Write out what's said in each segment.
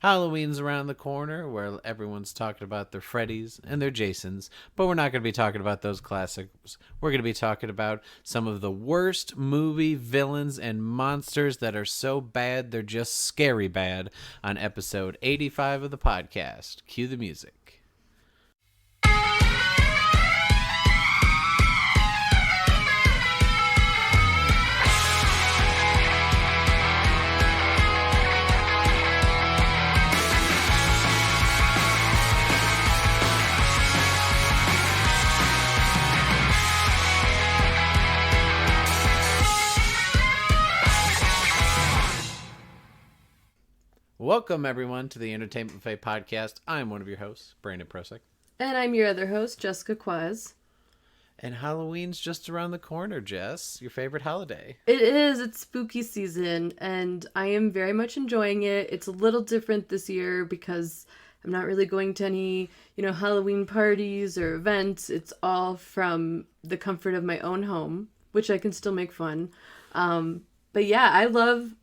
Halloween's around the corner where everyone's talking about their Freddys and their Jasons, but we're not going to be talking about those classics. We're going to be talking about some of the worst movie villains and monsters that are so bad they're just scary bad on episode 85 of the podcast. Cue the music. Welcome, everyone, to the Entertainment Buffet podcast. I'm one of your hosts, Brandon Prosek. And I'm your other host, Jessica Kwazz. And Halloween's just around the corner, Jess. Your favorite holiday. It is. It's spooky season, and I am very much enjoying it. It's a little different this year because I'm not really going to any, Halloween parties or events. It's all from the comfort of my own home, which I can still make fun. But yeah, I love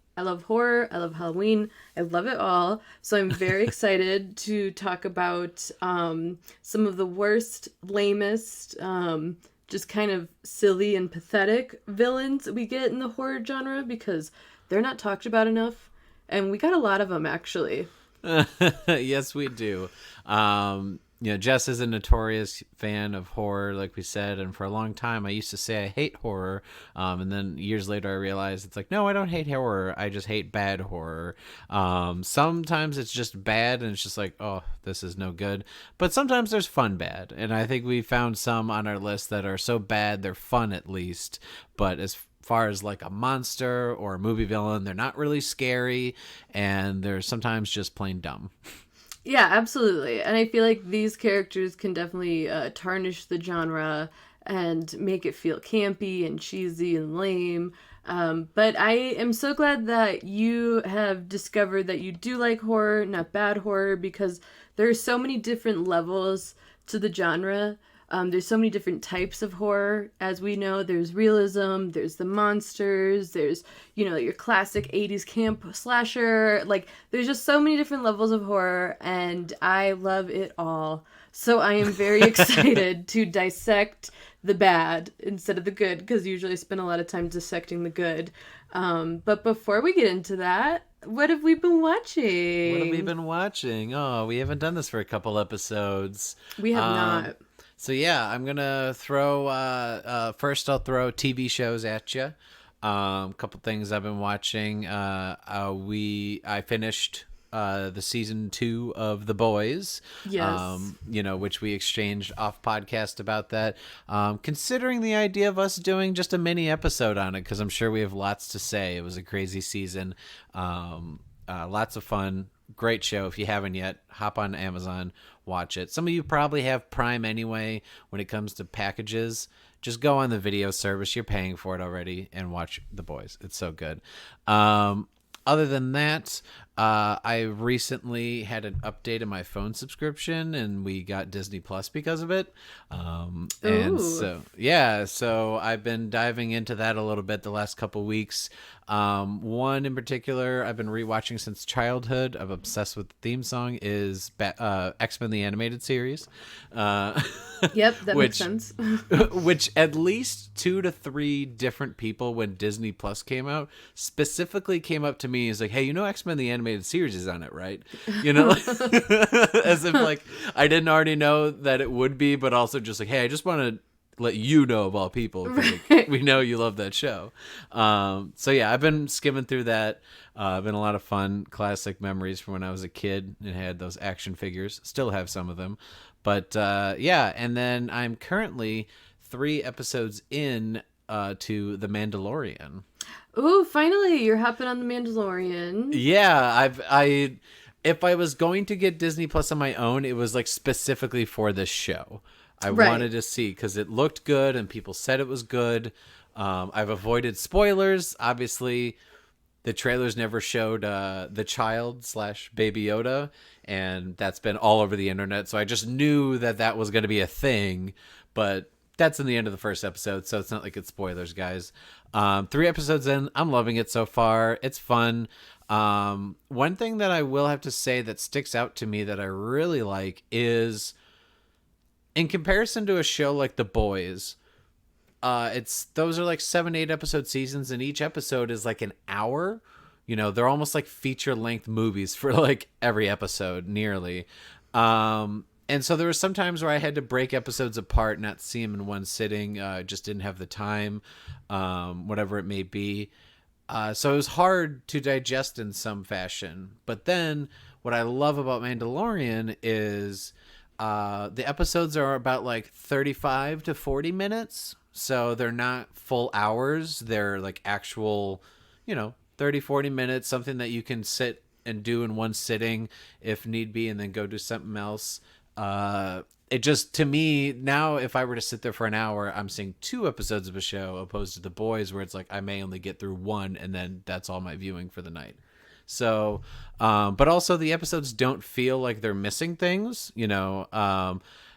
horror. I love Halloween. I love it all. So I'm very excited to talk about some of the worst, lamest, just kind of silly and pathetic villains we get in the horror genre because they're not talked about enough. And we got a lot of them, actually. Yes, we do. Jess is a notorious fan of horror, like we said, and for a long time I used to say I hate horror, and then years later I realized it's like, no, I don't hate horror, I just hate bad horror. Sometimes it's just bad and it's just like, oh, this is no good, but sometimes there's fun bad, and I think we found some on our list that are so bad they're fun at least, but as far as like a monster or a movie villain, they're not really scary, and they're sometimes just plain dumb. Yeah, absolutely. And I feel like these characters can definitely tarnish the genre and make it feel campy and cheesy and lame. But I am so glad that you have discovered that you do like horror, not bad horror, because there are so many different levels to the genre. There's so many different types of horror. As we know, there's realism, there's the monsters, there's, your classic 80s camp slasher. Like, there's just so many different levels of horror, and I love it all. So I am very excited to dissect the bad instead of the good, because usually I spend a lot of time dissecting the good. But before we get into that, what have we been watching? Oh, we haven't done this for a couple episodes. We have not. So yeah, I'm gonna throw. First, I'll throw TV shows at you. A couple things I've been watching. I finished the season 2 of The Boys. Yes. Which we exchanged off podcast about that. Considering the idea of us doing just a mini episode on it, because I'm sure we have lots to say. It was a crazy season. Lots of fun. Great show. If you haven't yet, hop on Amazon, watch it. Some of you probably have Prime anyway when it comes to packages. Just go on the video service. You're paying for it already and watch The Boys. It's so good. Other than that, I recently had an update in my phone subscription, and we got Disney Plus because of it. And so I've been diving into that a little bit the last couple weeks. One in particular I've been rewatching since childhood. I'm obsessed with the theme song is X-Men the Animated Series. Yep, that makes sense. Which at least 2 to 3 different people when Disney Plus came out specifically came up to me as like, hey, X-Men the Animated Series is on it, right? As if like I didn't already know that it would be, but also just like, hey, I just want to let you know of all people, 'cause, like, we know you love that show. So yeah, I've been skimming through that. Been a lot of fun, classic memories from when I was a kid and had those action figures. Still have some of them, but yeah. And then I'm currently 3 episodes in to The Mandalorian. Ooh, finally, you're hopping on The Mandalorian. Yeah, if I was going to get Disney Plus on my own, it was like specifically for this show. I wanted to see because it looked good and people said it was good. I've avoided spoilers. Obviously, the trailers never showed the child / Baby Yoda, and that's been all over the internet. So I just knew that was going to be a thing, but that's in the end of the first episode, so it's not like it's spoilers, guys. 3 episodes in, I'm loving it so far. It's fun. One thing that I will have to say that sticks out to me that I really like is, in comparison to a show like The Boys, those are like 7-8 episode seasons, and each episode is like an hour. You know, they're almost like feature length movies for like every episode, nearly. And so there were some times where I had to break episodes apart, not see them in one sitting. Just didn't have the time, whatever it may be. So it was hard to digest in some fashion. But then what I love about Mandalorian is the episodes are about like 35 to 40 minutes. So they're not full hours. They're like actual, 30, 40 minutes, something that you can sit and do in one sitting if need be, and then go do something else. It just, to me, now if I were to sit there for an hour, I'm seeing 2 episodes of a show opposed to The Boys, where it's like I may only get through one and then that's all my viewing for the night. So, but also the episodes don't feel like they're missing things,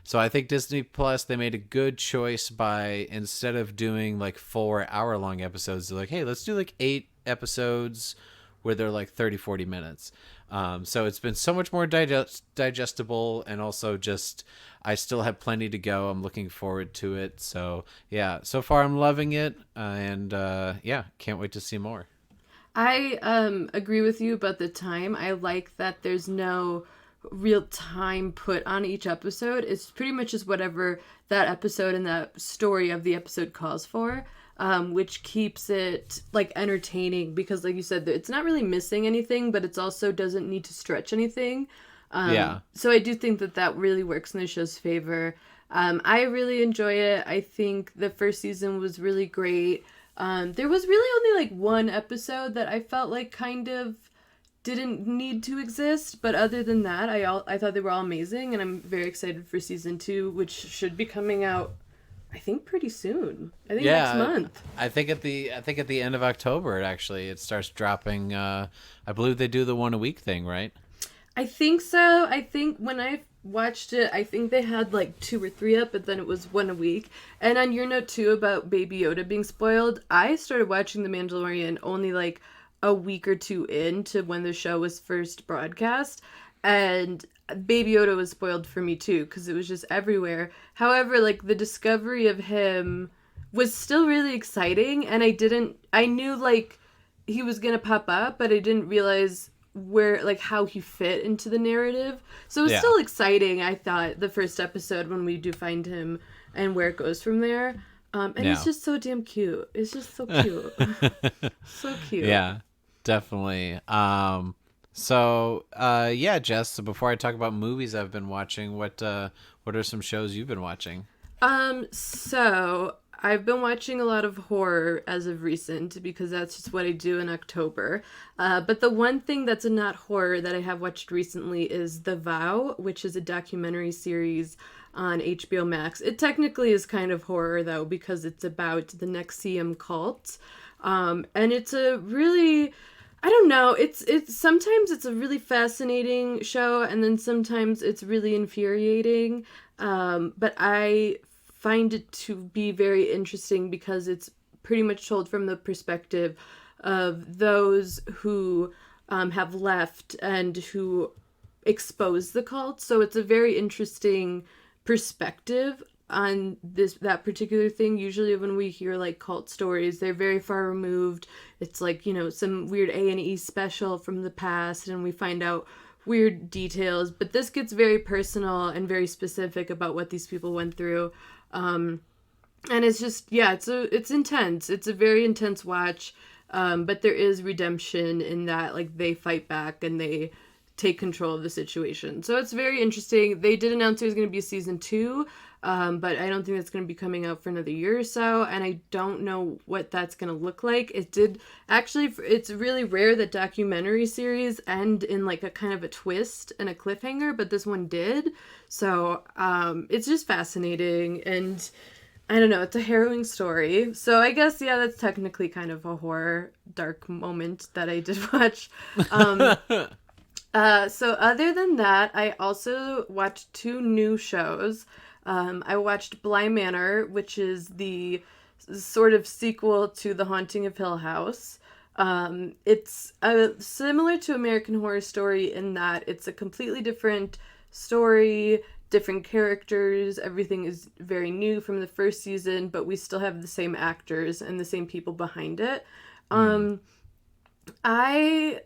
so I think Disney Plus, they made a good choice by, instead of doing like 4-hour-long episodes, they're like, hey, let's do like 8 episodes where they're like 30, 40 minutes. So it's been so much more digestible, and also just, I still have plenty to go. I'm looking forward to it. So yeah, so far I'm loving it, and yeah, can't wait to see more. I agree with you about the time. I like that there's no real time put on each episode. It's pretty much just whatever that episode and that story of the episode calls for, which keeps it like entertaining, because like you said, it's not really missing anything, but it's also doesn't need to stretch anything. So I do think that really works in the show's favor. I really enjoy it. I think the first season was really great. There was really only like one episode that I felt like kind of didn't need to exist, but other than that, I thought they were all amazing, and I'm very excited for season 2, which should be coming out, I think, pretty soon. I think next month. I think at the end of October, it starts dropping. I believe they do the 1 a week thing, right? I think so. I think when I watched it, I think they had like 2 or 3 up, but then it was 1 a week. And on your note too about Baby Yoda being spoiled, I started watching The Mandalorian only like a week or 2 into when the show was first broadcast, and Baby Yoda was spoiled for me too, because it was just everywhere. However, like, the discovery of him was still really exciting, and I knew like he was gonna pop up, but I didn't realize how he fit into the narrative. So it was still exciting, I thought, the first episode when we do find him and where it goes from there. And he's just so damn cute. It's just so cute. So cute. Yeah, definitely. Yeah, Jess, so before I talk about movies I've been watching, what are some shows you've been watching? So I've been watching a lot of horror as of recent, because that's just what I do in October. But the one thing that's not horror that I have watched recently is The Vow, which is a documentary series on HBO Max. It technically is kind of horror, though, because it's about the NXIVM cult. And it's a really, I don't know, it's sometimes it's a really fascinating show, and then sometimes it's really infuriating. But I find it to be very interesting because it's pretty much told from the perspective of those who have left and who expose the cult. So it's a very interesting perspective on that particular thing. Usually when we hear like cult stories, they're very far removed. It's like, some weird A&E special from the past, and we find out weird details. But this gets very personal and very specific about what these people went through. And it's just, it's intense. It's a very intense watch. But there is redemption in that, like, they fight back and they take control of the situation. So it's very interesting. They did announce there's going to be a season 2, but I don't think that's going to be coming out for another year or so, and I don't know what that's going to look like. It's really rare that documentary series end in like a kind of a twist and a cliffhanger, but this one did. So it's just fascinating, and I don't know, it's a harrowing story. So I guess, that's technically kind of a horror dark moment that I did watch. So other than that, I also watched 2 new shows. I watched Bly Manor, which is the sort of sequel to The Haunting of Hill House. It's similar to American Horror Story in that it's a completely different story, different characters. Everything is very new from the first season, but we still have the same actors and the same people behind it. Hmm. I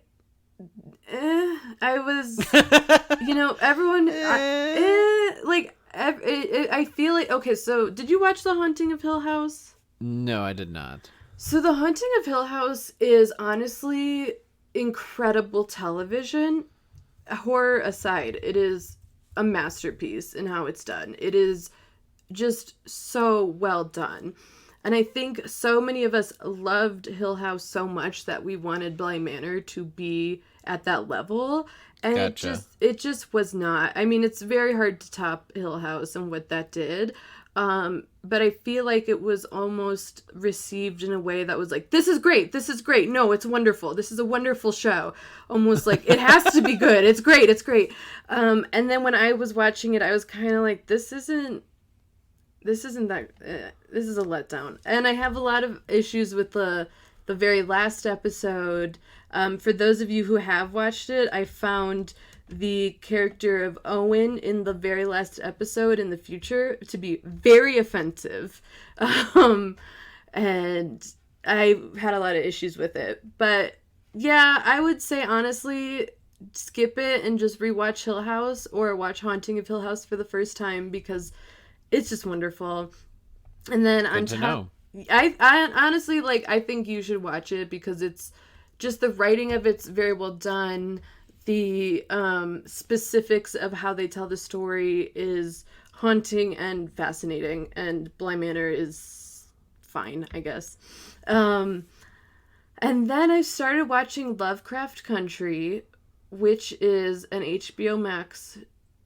I was, everyone, I feel like, okay, so did you watch The Haunting of Hill House? No, I did not. So The Haunting of Hill House is honestly incredible television. Horror aside, it is a masterpiece in how it's done. It is just so well done. And I think so many of us loved Hill House so much that we wanted Bly Manor to be at that level. And Gotcha. it just was not. I mean, it's very hard to top Hill House and what that did. But I feel like it was almost received in a way that was like, this is great. This is great. No, it's wonderful. This is a wonderful show. Almost like it has to be good. It's great. It's great. And then when I was watching it, I was kind of like, this isn't that this is a letdown. And I have a lot of issues with the very last episode. For those of you who have watched it, I found the character of Owen in the very last episode in the future to be very offensive. And I had a lot of issues with it. But yeah, I would say honestly, skip it and just rewatch Hill House or watch Haunting of Hill House for the first time because it's just wonderful. And then on Good to top, know. I honestly I think you should watch it because it's just the writing of it's very well done. The specifics of how they tell the story is haunting and fascinating, and Bly Manor is fine, I guess. Um, and then I started watching Lovecraft Country, which is an HBO Max.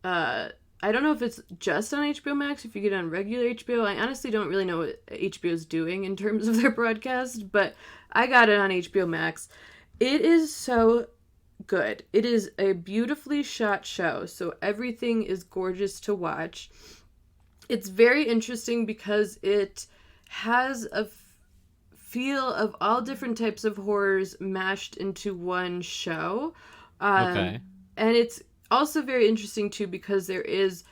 Uh, I don't know if it's just on HBO Max, if you get on regular HBO. I honestly don't really know what HBO is doing in terms of their broadcast, but I got it on HBO Max. It is so good. It is a beautifully shot show, so everything is gorgeous to watch. It's very interesting because it has a feel of all different types of horrors mashed into one show. Um, Okay. and it's also very interesting too because there is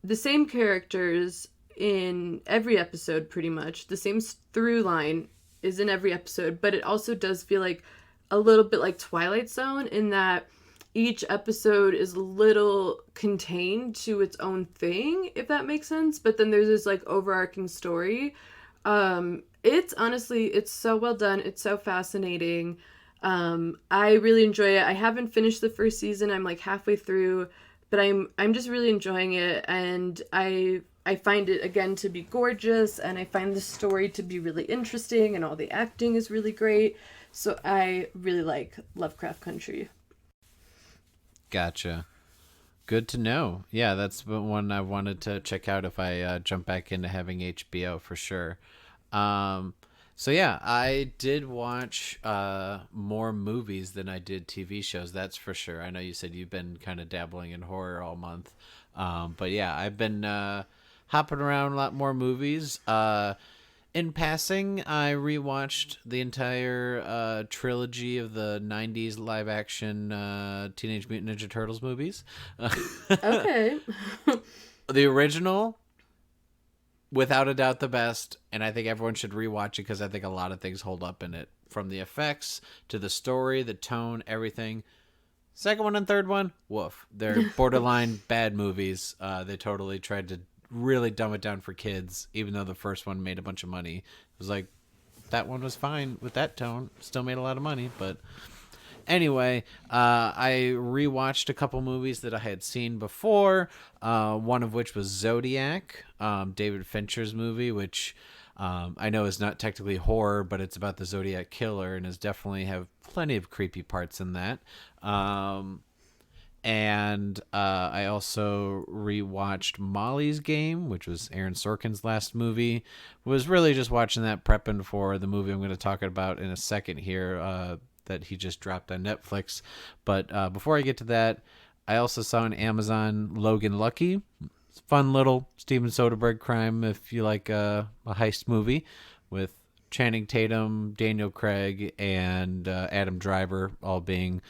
the same characters in every episode pretty much. The same through line is in every episode, but it also does feel like a little bit like Twilight Zone in that each episode is a little contained to its own thing, if that makes sense. But then there's this overarching story. It's honestly, it's so well done. It's so fascinating. I really enjoy it. I haven't finished the first season. I'm halfway through, but I'm just really enjoying it, and I find it again to be gorgeous, and I find the story to be really interesting, and all the acting is really great. So I really like Lovecraft Country. Gotcha. Good to know. Yeah, that's one I wanted to check out if I jump back into having HBO for sure. Um, so yeah, I did watch more movies than I did TV shows. That's for sure. I know you said you've been kind of dabbling in horror all month, but yeah, I've been hopping around a lot more movies. In passing, I rewatched the entire trilogy of the '90s live-action Teenage Mutant Ninja Turtles movies. Okay. The original, without a doubt, the best, and I think everyone should rewatch it because I think a lot of things hold up in it, from the effects to the story, the tone, everything. Second one and third one, woof. They're borderline bad movies. They totally tried to really dumb it down for kids, even though the first one made a bunch of money. It was like, that one was fine with that tone. Still made a lot of money, but anyway, I rewatched a couple movies that I had seen before. One of which was Zodiac, David Fincher's movie, which I know is not technically horror, but it's about the Zodiac killer and is definitely have plenty of creepy parts in that. And I also rewatched Molly's Game, which was Aaron Sorkin's last movie. Was really just watching that, prepping for the movie I'm going to talk about in a second here, that he just dropped on Netflix. But before I get to that, I also saw on Amazon Logan Lucky. It's a fun little Steven Soderbergh crime if you like a heist movie with Channing Tatum, Daniel Craig, and Adam Driver all being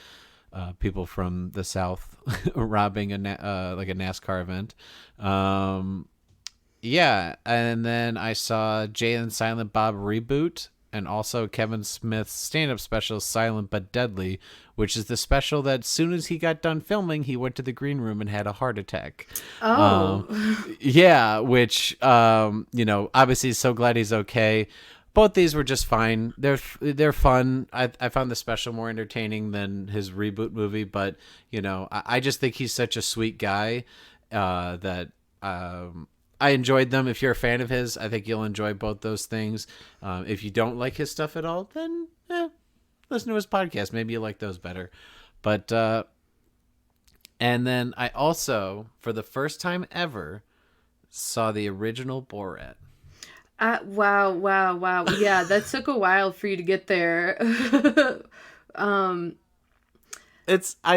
people from the South robbing like a NASCAR event. Yeah, and then I saw Jay and Silent Bob Reboot, and also Kevin Smith's stand-up special Silent But Deadly, which is the special that as soon as he got done filming, he went to the green room and had a heart attack. Oh. Yeah, which obviously so glad he's okay. Both these were just fine. They're fun. I found the special more entertaining than his reboot movie, but I just think he's such a sweet guy that I enjoyed them. If you're a fan of his, I think you'll enjoy both those things. If you don't like his stuff at all, then listen to his podcast. Maybe you like those better. But and then I also, for the first time ever, saw the original Borat. Wow. Yeah, that took a while for you to get there. I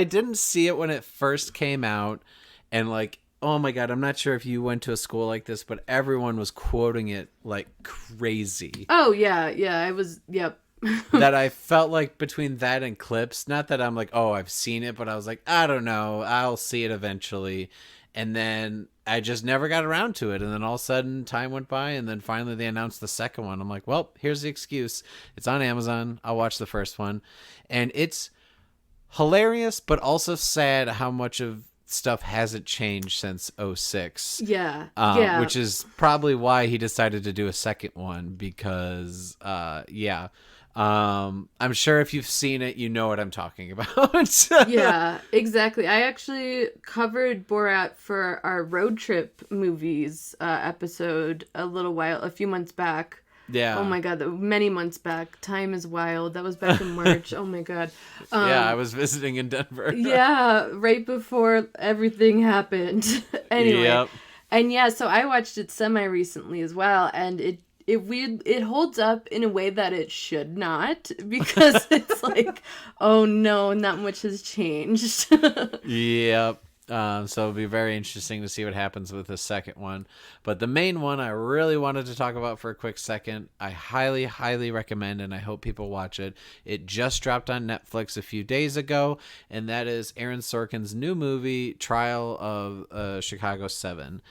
didn't see it when it first came out, and like, oh my God, I'm not sure if you went to a school like this, but everyone was quoting it like crazy. Oh, yeah, I was, yep. That I felt like between that and Clips, not that I'm like, oh, I've seen it, but I was like, I don't know, I'll see it eventually. And then I just never got around to it. And then all of a sudden time went by, and then finally they announced the second one. I'm like, well, here's the excuse. It's on Amazon. I'll watch the first one. And it's hilarious, but also sad how much of stuff hasn't changed since 06. Yeah. Which is probably why he decided to do a second one, because I'm sure if you've seen it, you know what I'm talking about. Yeah, exactly. I actually covered Borat for our road trip movies episode a few months back. Yeah. Oh my God, many months back. Time is wild. That was back in March. Oh my God. Yeah, I was visiting in Denver. Yeah, right before everything happened. Anyway. Yep. And yeah, so I watched it semi-recently as well, and it holds up in a way that it should not, because it's like, oh no, not much has changed. Yep. So it'll be very interesting to see what happens with the second one. But the main one I really wanted to talk about for a quick second, I highly, highly recommend, and I hope people watch it. It just dropped on Netflix a few days ago, and that is Aaron Sorkin's new movie, Trial of Chicago 7.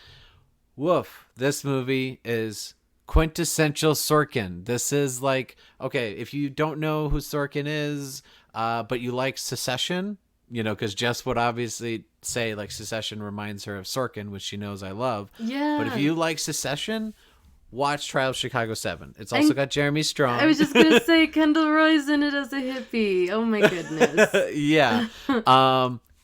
Woof. This movie is quintessential Sorkin. This is like, okay, if you don't know who Sorkin is, but you like Succession, because Jess would obviously say like Succession reminds her of Sorkin, which she knows I love. Yeah. But if you like Succession, watch Trial of Chicago 7. It's also got Jeremy Strong. I was just going to say Kendall Roy's in it as a hippie. Oh my goodness. Yeah.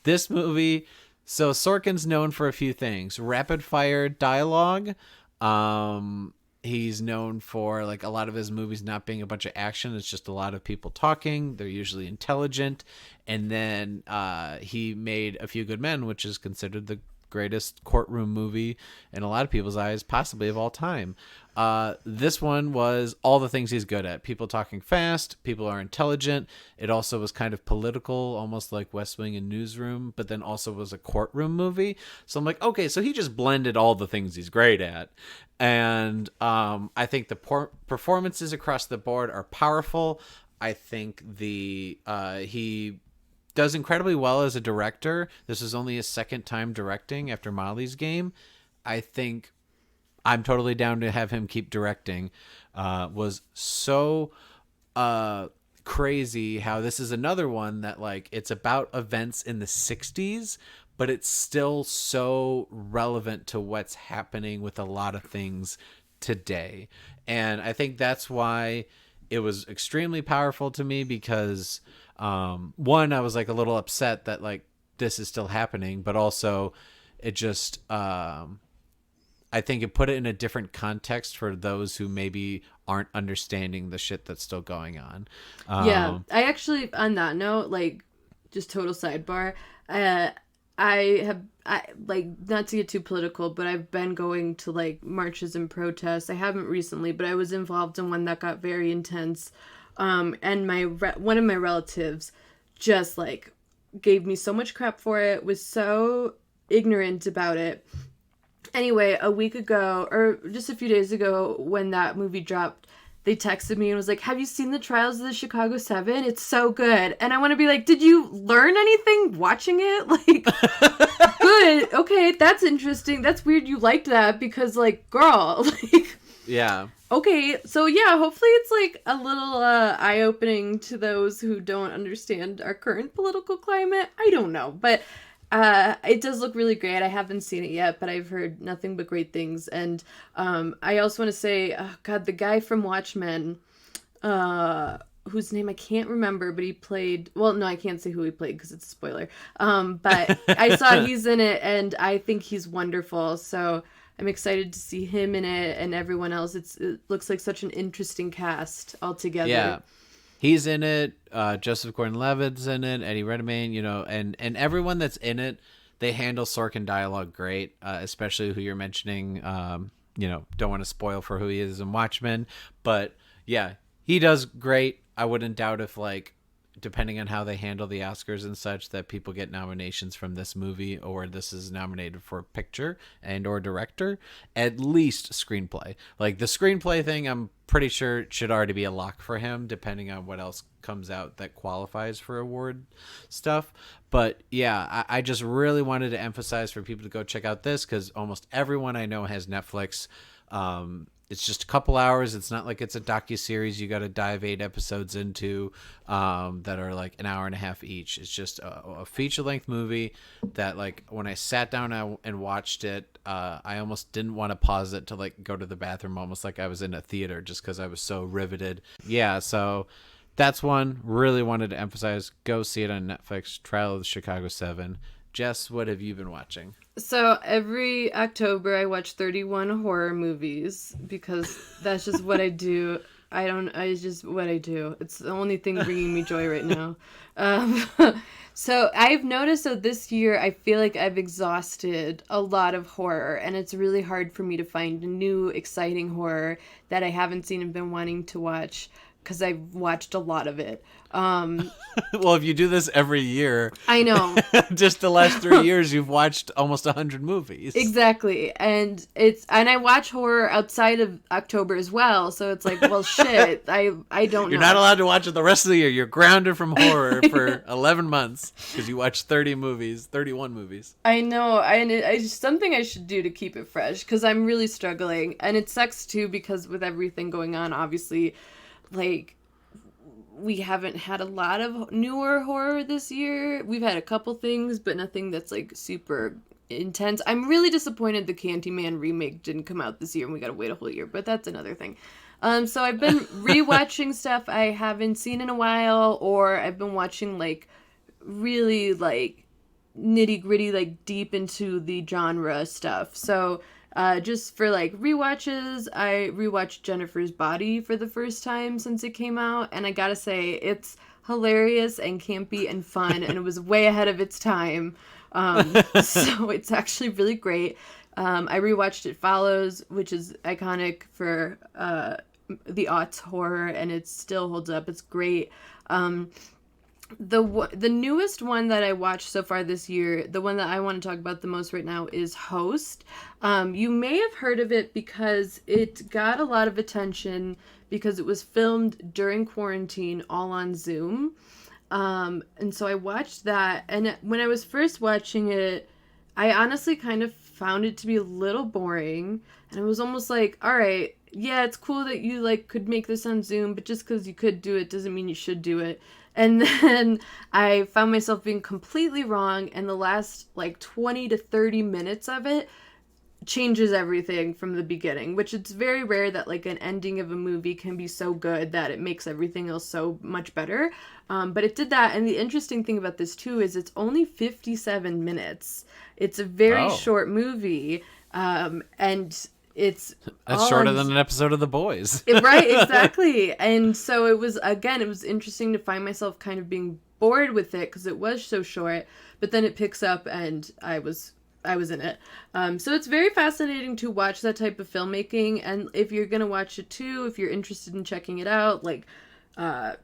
This movie, so Sorkin's known for a few things. Rapid fire dialogue. He's known for like a lot of his movies not being a bunch of action. It's just a lot of people talking. They're usually intelligent. And then he made A Few Good Men, which is considered the greatest courtroom movie in a lot of people's eyes, possibly of all time. This one was all the things he's good at. People talking fast. People are intelligent. It also was kind of political, almost like West Wing and Newsroom, but then also was a courtroom movie. So I'm like, okay, so he just blended all the things he's great at. And I think the performances across the board are powerful. I think he does incredibly well as a director. This is only his second time directing after Molly's Game. I think I'm totally down to have him keep directing. Was so crazy how this is another one that like it's about events in the 60s, but it's still so relevant to what's happening with a lot of things today. And I think that's why it was extremely powerful to me, because one, I was like a little upset that like this is still happening, but also it just I think it put it in a different context for those who maybe aren't understanding the shit that's still going on. Yeah, I actually, on that note, like, just total sidebar, I like, not to get too political, but I've been going to like marches and protests. I haven't recently, but I was involved in one that got very intense. And one of my relatives just like gave me so much crap for it, was so ignorant about it. Anyway, a week ago, or just a few days ago, when that movie dropped, they texted me and was like, have you seen the Trials of the Chicago 7? It's so good. And I want to be like, did you learn anything watching it? Like, good. Okay, that's interesting. That's weird you liked that because, like, girl, like... Yeah. Okay, so yeah, hopefully it's like a little eye-opening to those who don't understand our current political climate. I don't know, but it does look really great. I haven't seen it yet, but I've heard nothing but great things. And I also want to say, oh God, the guy from Watchmen, whose name I can't remember, but he played, well, no, I can't say who he played because it's a spoiler. But I saw he's in it, and I think he's wonderful. So I'm excited to see him in it and everyone else. It looks like such an interesting cast altogether. Yeah. He's in it. Joseph Gordon-Levitt's in it. Eddie Redmayne, and everyone that's in it, they handle Sorkin dialogue great, especially who you're mentioning. Don't want to spoil for who he is in Watchmen. But, yeah, he does great. I wouldn't doubt if, like, depending on how they handle the Oscars and such, that people get nominations from this movie, or this is nominated for picture and or director, at least screenplay. Like the screenplay thing, I'm pretty sure it should already be a lock for him, depending on what else comes out that qualifies for award stuff. But yeah, I just really wanted to emphasize for people to go check out this, because almost everyone I know has Netflix. It's just a couple hours. It's not like it's a docuseries you got to dive 8 episodes into that are like an hour and a half each. It's just a feature-length movie that, like, when I sat down and watched it, I almost didn't want to pause it to, like, go to the bathroom, almost like I was in a theater, just because I was so riveted. Yeah, so that's one. Really wanted to emphasize. Go see it on Netflix. Trial of the Chicago 7. Jess, what have you been watching? So every October I watch 31 horror movies because that's just what I do. It's just what I do. It's the only thing bringing me joy right now. So I've noticed that this year I feel like I've exhausted a lot of horror, and it's really hard for me to find new exciting horror that I haven't seen and been wanting to watch, because I've watched a lot of it. Well, if you do this every year, I know. Just the last 3 years, you've watched almost 100 movies. Exactly. And I watch horror outside of October as well. So it's like, well, shit, I don't know. You're not allowed to watch it the rest of the year. You're grounded from horror for 11 months because you watch 31 movies. I know. And it's something I should do to keep it fresh, because I'm really struggling. And it sucks too, because with everything going on, obviously, like, we haven't had a lot of newer horror this year. We've had a couple things, but nothing that's like super intense. I'm really disappointed the Candyman remake didn't come out this year and we gotta wait a whole year, but that's another thing. So I've been rewatching stuff I haven't seen in a while, or I've been watching like really like nitty gritty, like deep into the genre stuff. So just for like rewatches, I rewatched Jennifer's Body for the first time since it came out, and I gotta say it's hilarious and campy and fun, and it was way ahead of its time. So it's actually really great. I rewatched It Follows, which is iconic for the aughts horror, and it still holds up. It's great. The newest one that I watched so far this year, the one that I want to talk about the most right now, is Host. You may have heard of it because it got a lot of attention because it was filmed during quarantine, all on Zoom. And so I watched that, and when I was first watching it, I honestly kind of found it to be a little boring, and it was almost like, all right, yeah, it's cool that you like could make this on Zoom, but just because you could do it doesn't mean you should do it. And then I found myself being completely wrong, and the last like 20 to 30 minutes of it changes everything from the beginning, which it's very rare that like an ending of a movie can be so good that it makes everything else so much better. But it did that, and the interesting thing about this too is it's only 57 minutes. It's a very short movie, and it's shorter than an episode of The Boys. Right, exactly. And so it was interesting to find myself kind of being bored with it because it was so short, but then it picks up and I was in it. So it's very fascinating to watch that type of filmmaking, and if you're going to watch it too, if you're interested in checking it out, like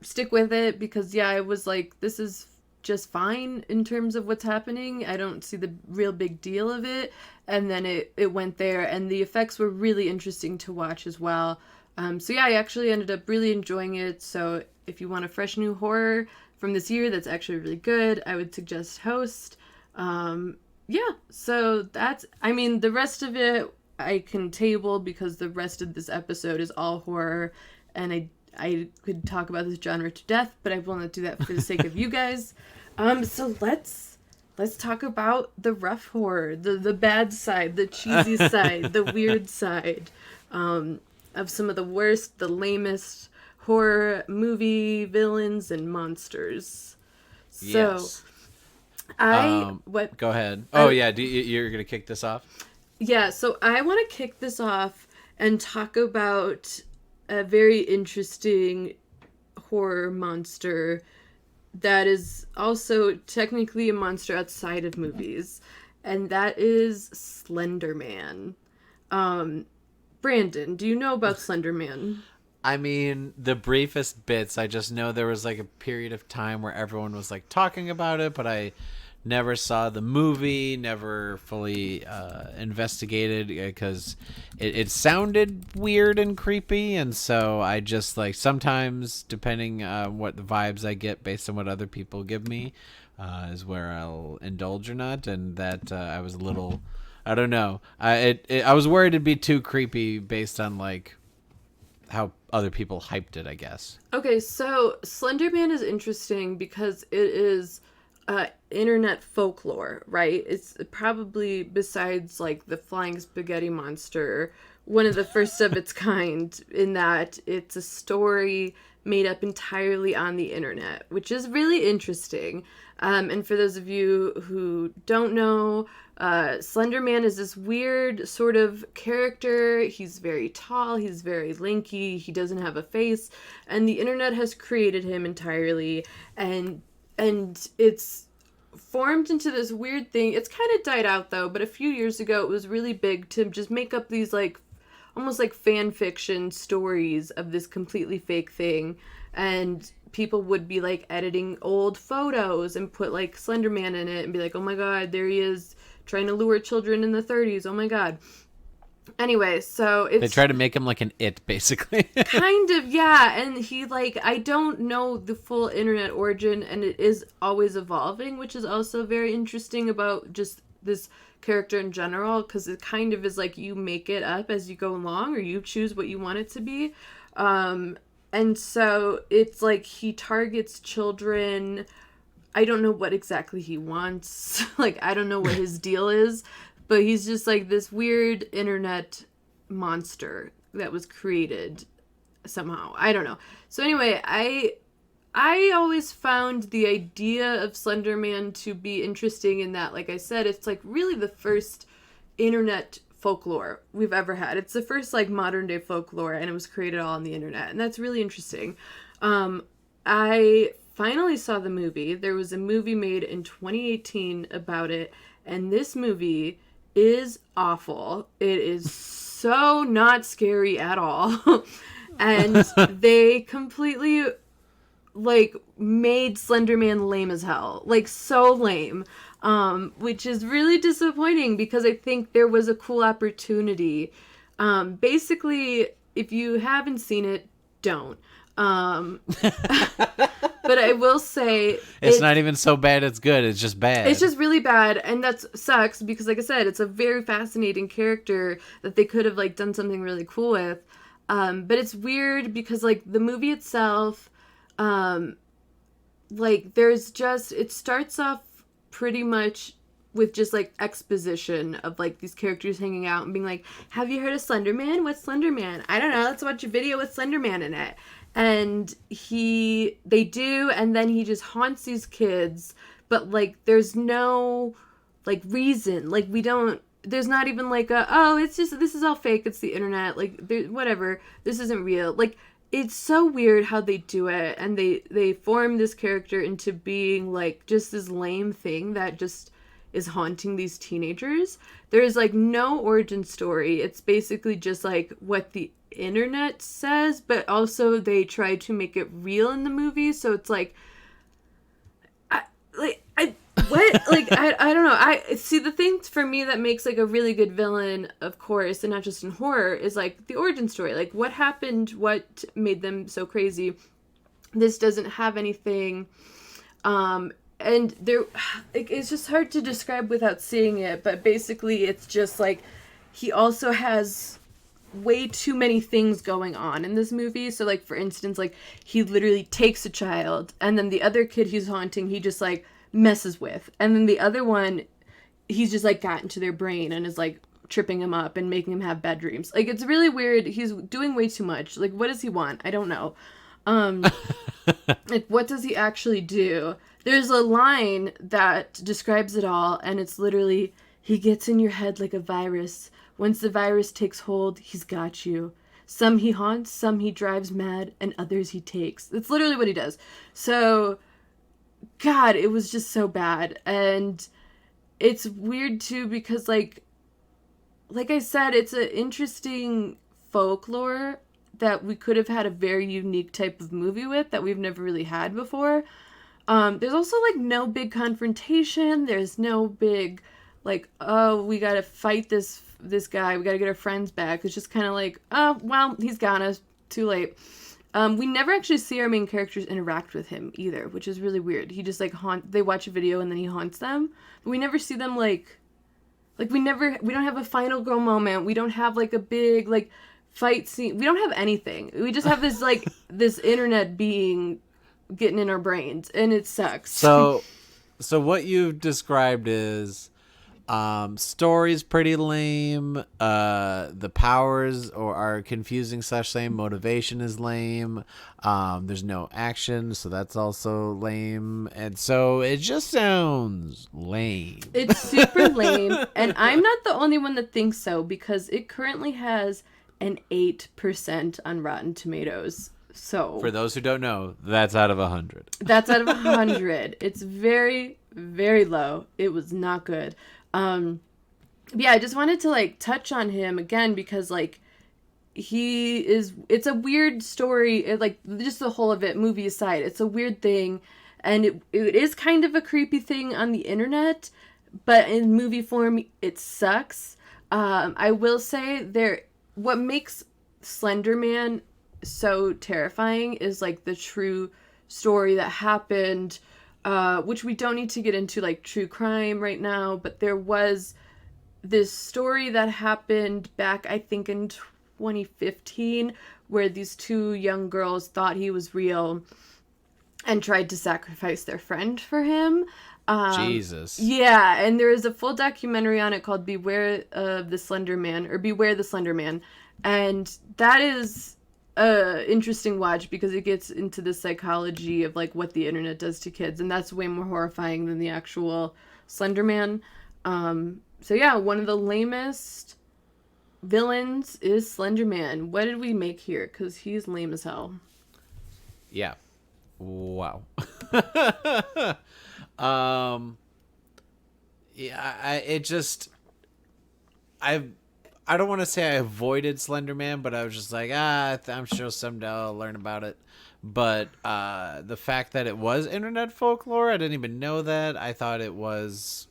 stick with it, because yeah, I was like, this is just fine in terms of what's happening. I don't see the real big deal of it. And then it went there, and the effects were really interesting to watch as well. So yeah, I actually ended up really enjoying it. So if you want a fresh new horror from this year that's actually really good, I would suggest Host. Yeah, so that's, I mean, the rest of it I can table because the rest of this episode is all horror, and I could talk about this genre to death, but I will not do that for the sake of you guys. So let's talk about the rough horror, the bad side, the cheesy side, the weird side, of some of the worst, the lamest horror movie villains and monsters. So, yes. What? Go ahead. Oh yeah, you're gonna kick this off? Yeah. So I want to kick this off and talk about a very interesting horror monster that is also technically a monster outside of movies, and that is Slenderman. Brandon, do you know about Slenderman? I mean, the briefest bits. I just know there was like a period of time where everyone was like talking about it, but I never saw the movie, never fully investigated because it sounded weird and creepy, and so I just like sometimes, depending what the vibes I get based on what other people give me, is where I'll indulge or not, and that I was a little, I don't know, I was worried it'd be too creepy based on like how other people hyped it, I guess. Okay, so Slenderman is interesting because it is internet folklore, right? It's probably, besides like the flying spaghetti monster, one of the first of its kind, in that it's a story made up entirely on the internet, which is really interesting. And for those of you who don't know, Slenderman is this weird sort of character. He's very tall, he's very lanky, he doesn't have a face, and the internet has created him entirely, and it's formed into this weird thing. It's kind of died out though, but a few years ago it was really big to just make up these like almost like fan fiction stories of this completely fake thing, and people would be like editing old photos and put like Slenderman in it and be like, oh my god, there he is trying to lure children in the 30s, oh my god. Anyway, so it's... They try to make him like an It, basically. Kind of, yeah. And he, like, I don't know the full internet origin, and it is always evolving, which is also very interesting about just this character in general, because it kind of is like you make it up as you go along, or you choose what you want it to be. And so it's like he targets children. I don't know what exactly he wants. Like, I don't know what his deal is. But he's just like this weird internet monster that was created somehow. I don't know. So anyway, I always found the idea of Slenderman to be interesting in that, like I said, it's like really the first internet folklore we've ever had. It's the first like modern day folklore, and it was created all on the internet. And that's really interesting. I finally saw the movie. There was a movie made in 2018 about it. And this movie is awful. It is so not scary at all. And they completely like made Slenderman lame as hell. Like so lame. Which is really disappointing because I think there was a cool opportunity. Basically, if you haven't seen it, don't. But I will say it's not even so bad it's good. It's just bad. It's just really bad, and that sucks because, like I said, it's a very fascinating character that they could have like done something really cool with. But it's weird because like the movie itself, like there's just, it starts off pretty much with just like exposition of like these characters hanging out and being like, have you heard of Slenderman? What's Slenderman? I don't know. Let's watch a video with Slenderman in it. And they do, and then he just haunts these kids, but like there's no like reason, like there's not even like it's just, this is all fake, it's the internet, like whatever, this isn't real. Like it's so weird how they do it, and they form this character into being like just this lame thing that just is haunting these teenagers. There's like no origin story. It's basically just like what the internet says, but also they try to make it real in the movie, so it's like What, like, I don't know. I see, the thing for me that makes like a really good villain, of course, and not just in horror, is like the origin story. Like, what happened, what made them so crazy. This doesn't have anything, and there, like, it's just hard to describe without seeing it, but basically it's just like he also has way too many things going on in this movie. So like, for instance, like, he literally takes a child, and then the other kid he's haunting, he just like messes with, and then the other one, he's just like got into their brain and is like tripping him up and making him have bad dreams. Like, it's really weird. He's doing way too much. Like, what does he want? I don't know. Like, what does he actually do? There's a line that describes it all, and it's literally, he gets in your head like a virus. Once the virus takes hold, he's got you. Some he haunts, some he drives mad, and others he takes. That's literally what he does. So, God, it was just so bad. And it's weird too, because like I said, it's an interesting folklore that we could have had a very unique type of movie with that we've never really had before. There's also like no big confrontation. There's no big like, oh, we gotta fight this guy. We gotta get our friends back. It's just kind of like, oh, well, he's got us. Too late. We never actually see our main characters interact with him either, which is really weird. He just like they watch a video and then he haunts them. But we never see them like we don't have a final girl moment. We don't have like a big like fight scene. We don't have anything. We just have this like this internet being getting in our brains, and it sucks. So what you've described is story's pretty lame. The powers are confusing / lame. Motivation is lame. There's no action, so that's also lame. And so it just sounds lame. It's super lame, and I'm not the only one that thinks so, because it currently has an 8% on Rotten Tomatoes. So for those who don't know, that's out of 100. That's out of 100. It's very, very low. It was not good. Yeah, I just wanted to like touch on him again, because like it's a weird story. Like, just the whole of it, movie aside, it's a weird thing, and it is kind of a creepy thing on the internet, but in movie form, it sucks. I will say what makes Slenderman so terrifying is like the true story that happened, which we don't need to get into like true crime right now, but there was this story that happened back, I think, in 2015, where these two young girls thought he was real and tried to sacrifice their friend for him. Jesus. Yeah, and there is a full documentary on it called Beware of the Slender Man, or Beware the Slender Man, and that is interesting watch, because it gets into the psychology of like what the internet does to kids, and that's way more horrifying than the actual Slenderman. So yeah, one of the lamest villains is Slenderman. What did we make here? Because he's lame as hell. Yeah. Wow. Yeah, I don't want to say I avoided Slenderman, but I was just like, I'm sure someday I'll learn about it. But the fact that it was internet folklore, I didn't even know that. I thought it was,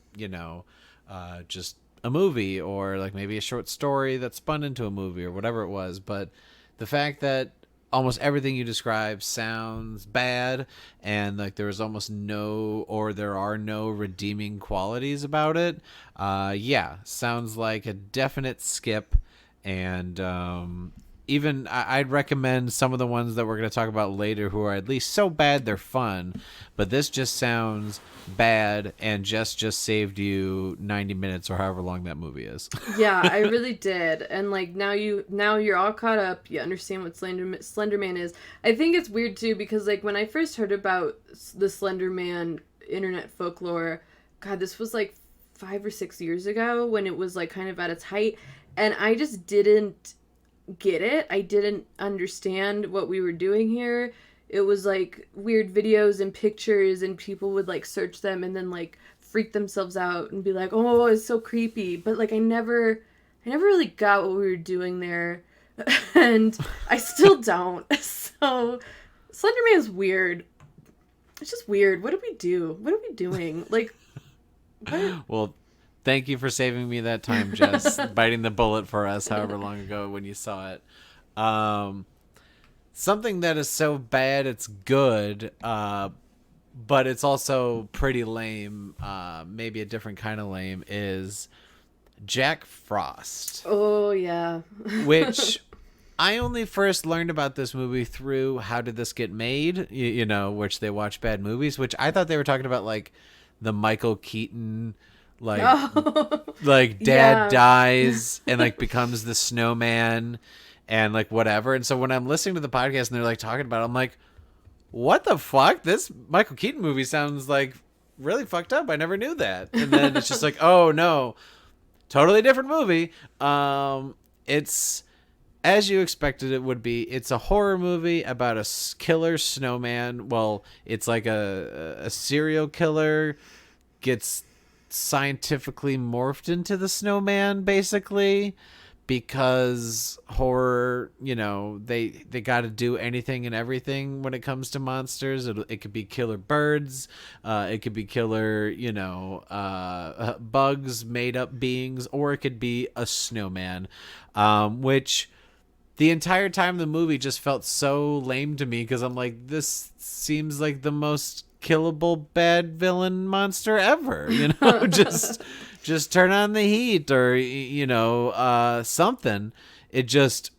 just a movie, or like maybe a short story that spun into a movie or whatever it was. But the fact that almost everything you describe sounds bad, and like there are no redeeming qualities about it. Yeah, sounds like a definite skip. And even I'd recommend some of the ones that we're going to talk about later, who are at least so bad they're fun, but this just sounds bad, and just saved you 90 minutes or however long that movie is. Yeah, I really did. And like now you're all caught up. You understand what Slenderman is. I think it's weird too, because like when I first heard about the Slenderman internet folklore, God, this was like 5 or 6 years ago, when it was like kind of at its height, and I just didn't get it. I didn't understand what we were doing here. It was like weird videos and pictures, and people would like search them and then like freak themselves out and be like, oh, it's so creepy. But like I never really got what we were doing there. And I still don't. So Slenderman's weird. It's just weird. What did we do? What are we doing? Like, Well, thank you for saving me that time, Jess. Biting the bullet for us however long ago when you saw it. Um, Something that is so bad it's good, but it's also pretty lame, maybe a different kind of lame, is Jack Frost. Oh, yeah. Which I only first learned about this movie through How Did This Get Made, which they watch bad movies, which I thought they were talking about like the Michael Keaton, like Oh, like dad yeah. dies and like becomes the snowman and like whatever. And so when I'm listening to the podcast and they're like talking about it, I'm like, what the fuck? This Michael Keaton movie sounds like really fucked up. I never knew that. And then it's just like, oh no, totally different movie. It's as you expected it would be. It's a horror movie about a killer snowman. Well, it's like a serial killer gets scientifically morphed into the snowman, basically, because horror, they got to do anything and everything when it comes to monsters. It could be killer birds, it could be killer, bugs, made up beings, or it could be a snowman, which the entire time the movie just felt so lame to me because I'm like, this seems like the most killable bad villain monster ever. Just turn on the heat or something. It just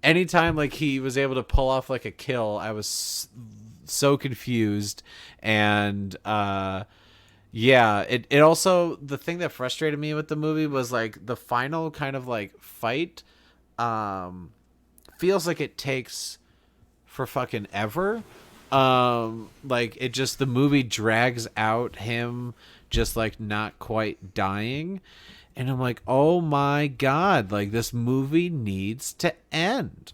anytime like he was able to pull off like a kill, I was so confused. And yeah, it also, the thing that frustrated me with the movie was like the final kind of like fight feels like it takes for fucking ever. Like it just, the movie drags out him just like not quite dying, and I'm like, oh my god, like this movie needs to end.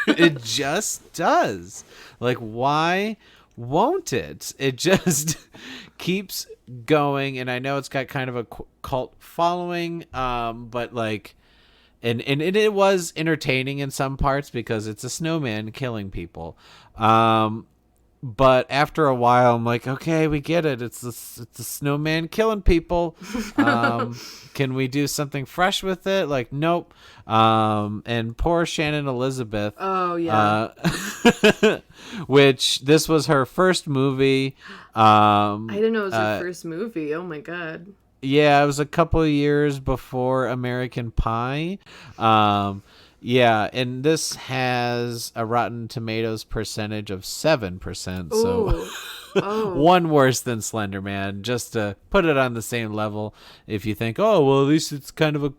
It just does. Like, why won't it? It just keeps going, and I know it's got kind of a cult following, but like, and it was entertaining in some parts because it's a snowman killing people. But after a while, I'm like, okay, we get it. It's a snowman killing people. Can we do something fresh with it? Like, nope. And poor Shannon Elizabeth. Oh, yeah. Which this was her first movie. I didn't know it was her first movie. Oh, my God. Yeah, it was a couple of years before American Pie. Yeah, and this has a Rotten Tomatoes percentage of 7%, so Oh. one worse than Slenderman, just to put it on the same level. If you think, oh, well, at least it's kind of a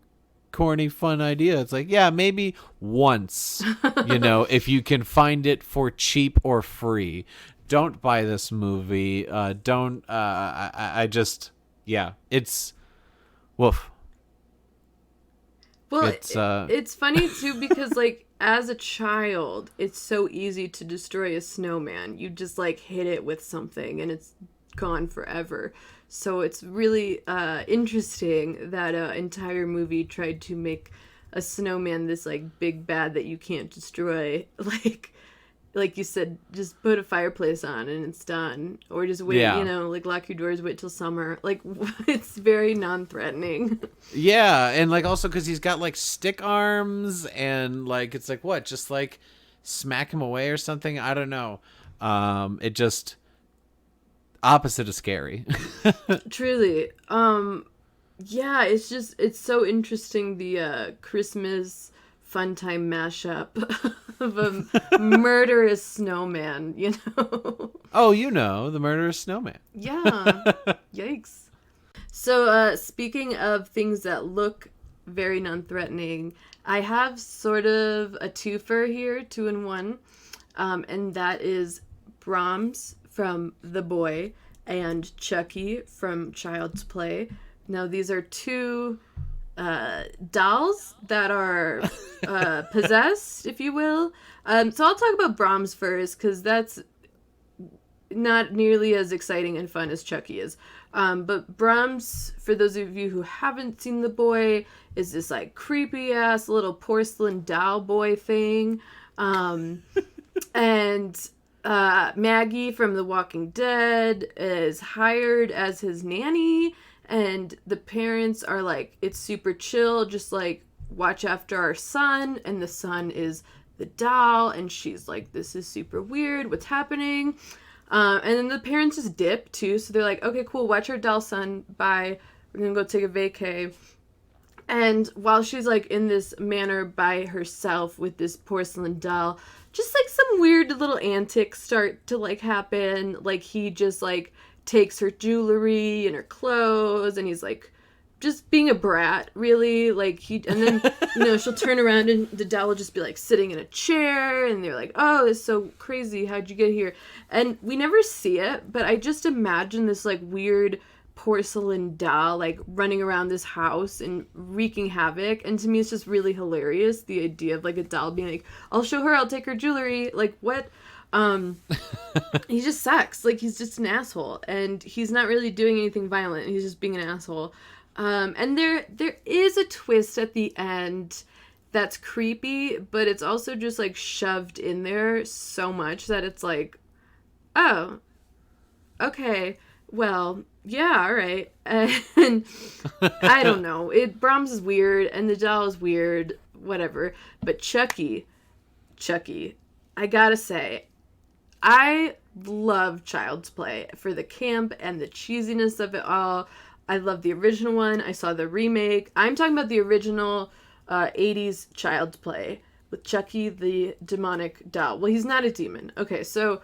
corny, fun idea. It's like, yeah, maybe once, if you can find it for cheap or free. Don't buy this movie. Don't, I just, yeah, it's, woof. Well, it's funny, too, because, like, as a child, it's so easy to destroy a snowman. You just, like, hit it with something, and it's gone forever. So it's really interesting that an entire movie tried to make a snowman this, like, big bad that you can't destroy. Like you said, just put a fireplace on and it's done. Or just wait, like lock your doors, wait till summer. Like, it's very non-threatening. Yeah, and like also because he's got like stick arms and like it's like what, just like smack him away or something. I don't know. It just opposite of scary. Truly. Yeah, it's so interesting, the Christmas fun time mashup of a murderous snowman, Oh, the murderous snowman. Yeah. Yikes. So, speaking of things that look very non-threatening, I have sort of a twofer here, 2 in 1, and that is Brahms from The Boy and Chucky from Child's Play. Now, these are 2 dolls that are possessed, if you will. So I'll talk about Brahms first, because that's not nearly as exciting and fun as Chucky is. But Brahms, for those of you who haven't seen The Boy, is this like creepy ass little porcelain doll boy thing. And Maggie from The Walking Dead is hired as his nanny, and the parents are like, it's super chill, just like watch after our son, and the son is the doll, and she's like, this is super weird, what's happening? And then the parents just dip too, so they're like, okay, cool, watch our doll son, bye, we're gonna go take a vacay. And while she's like in this manor by herself with this porcelain doll, just like some weird little antics start to like happen. Like he just like takes her jewelry and her clothes, and he's like just being a brat, really. Like he, and then she'll turn around and the doll will just be like sitting in a chair, and they're like, oh, it's so crazy, how'd you get here? And we never see it, but I just imagine this like weird porcelain doll like running around this house and wreaking havoc, and to me it's just really hilarious, the idea of like a doll being like, I'll show her, I'll take her jewelry, like what? He just sucks, like he's just an asshole, and he's not really doing anything violent, he's just being an asshole. And there is a twist at the end that's creepy, but it's also just like shoved in there so much that it's like, oh, okay, well, yeah, all right. And I don't know. Brahms is weird, and the doll is weird, whatever. But Chucky, I gotta say, I love Child's Play for the camp and the cheesiness of it all. I love the original one. I saw the remake. I'm talking about the original 80s Child's Play with Chucky, the demonic doll. Well, he's not a demon. Okay, so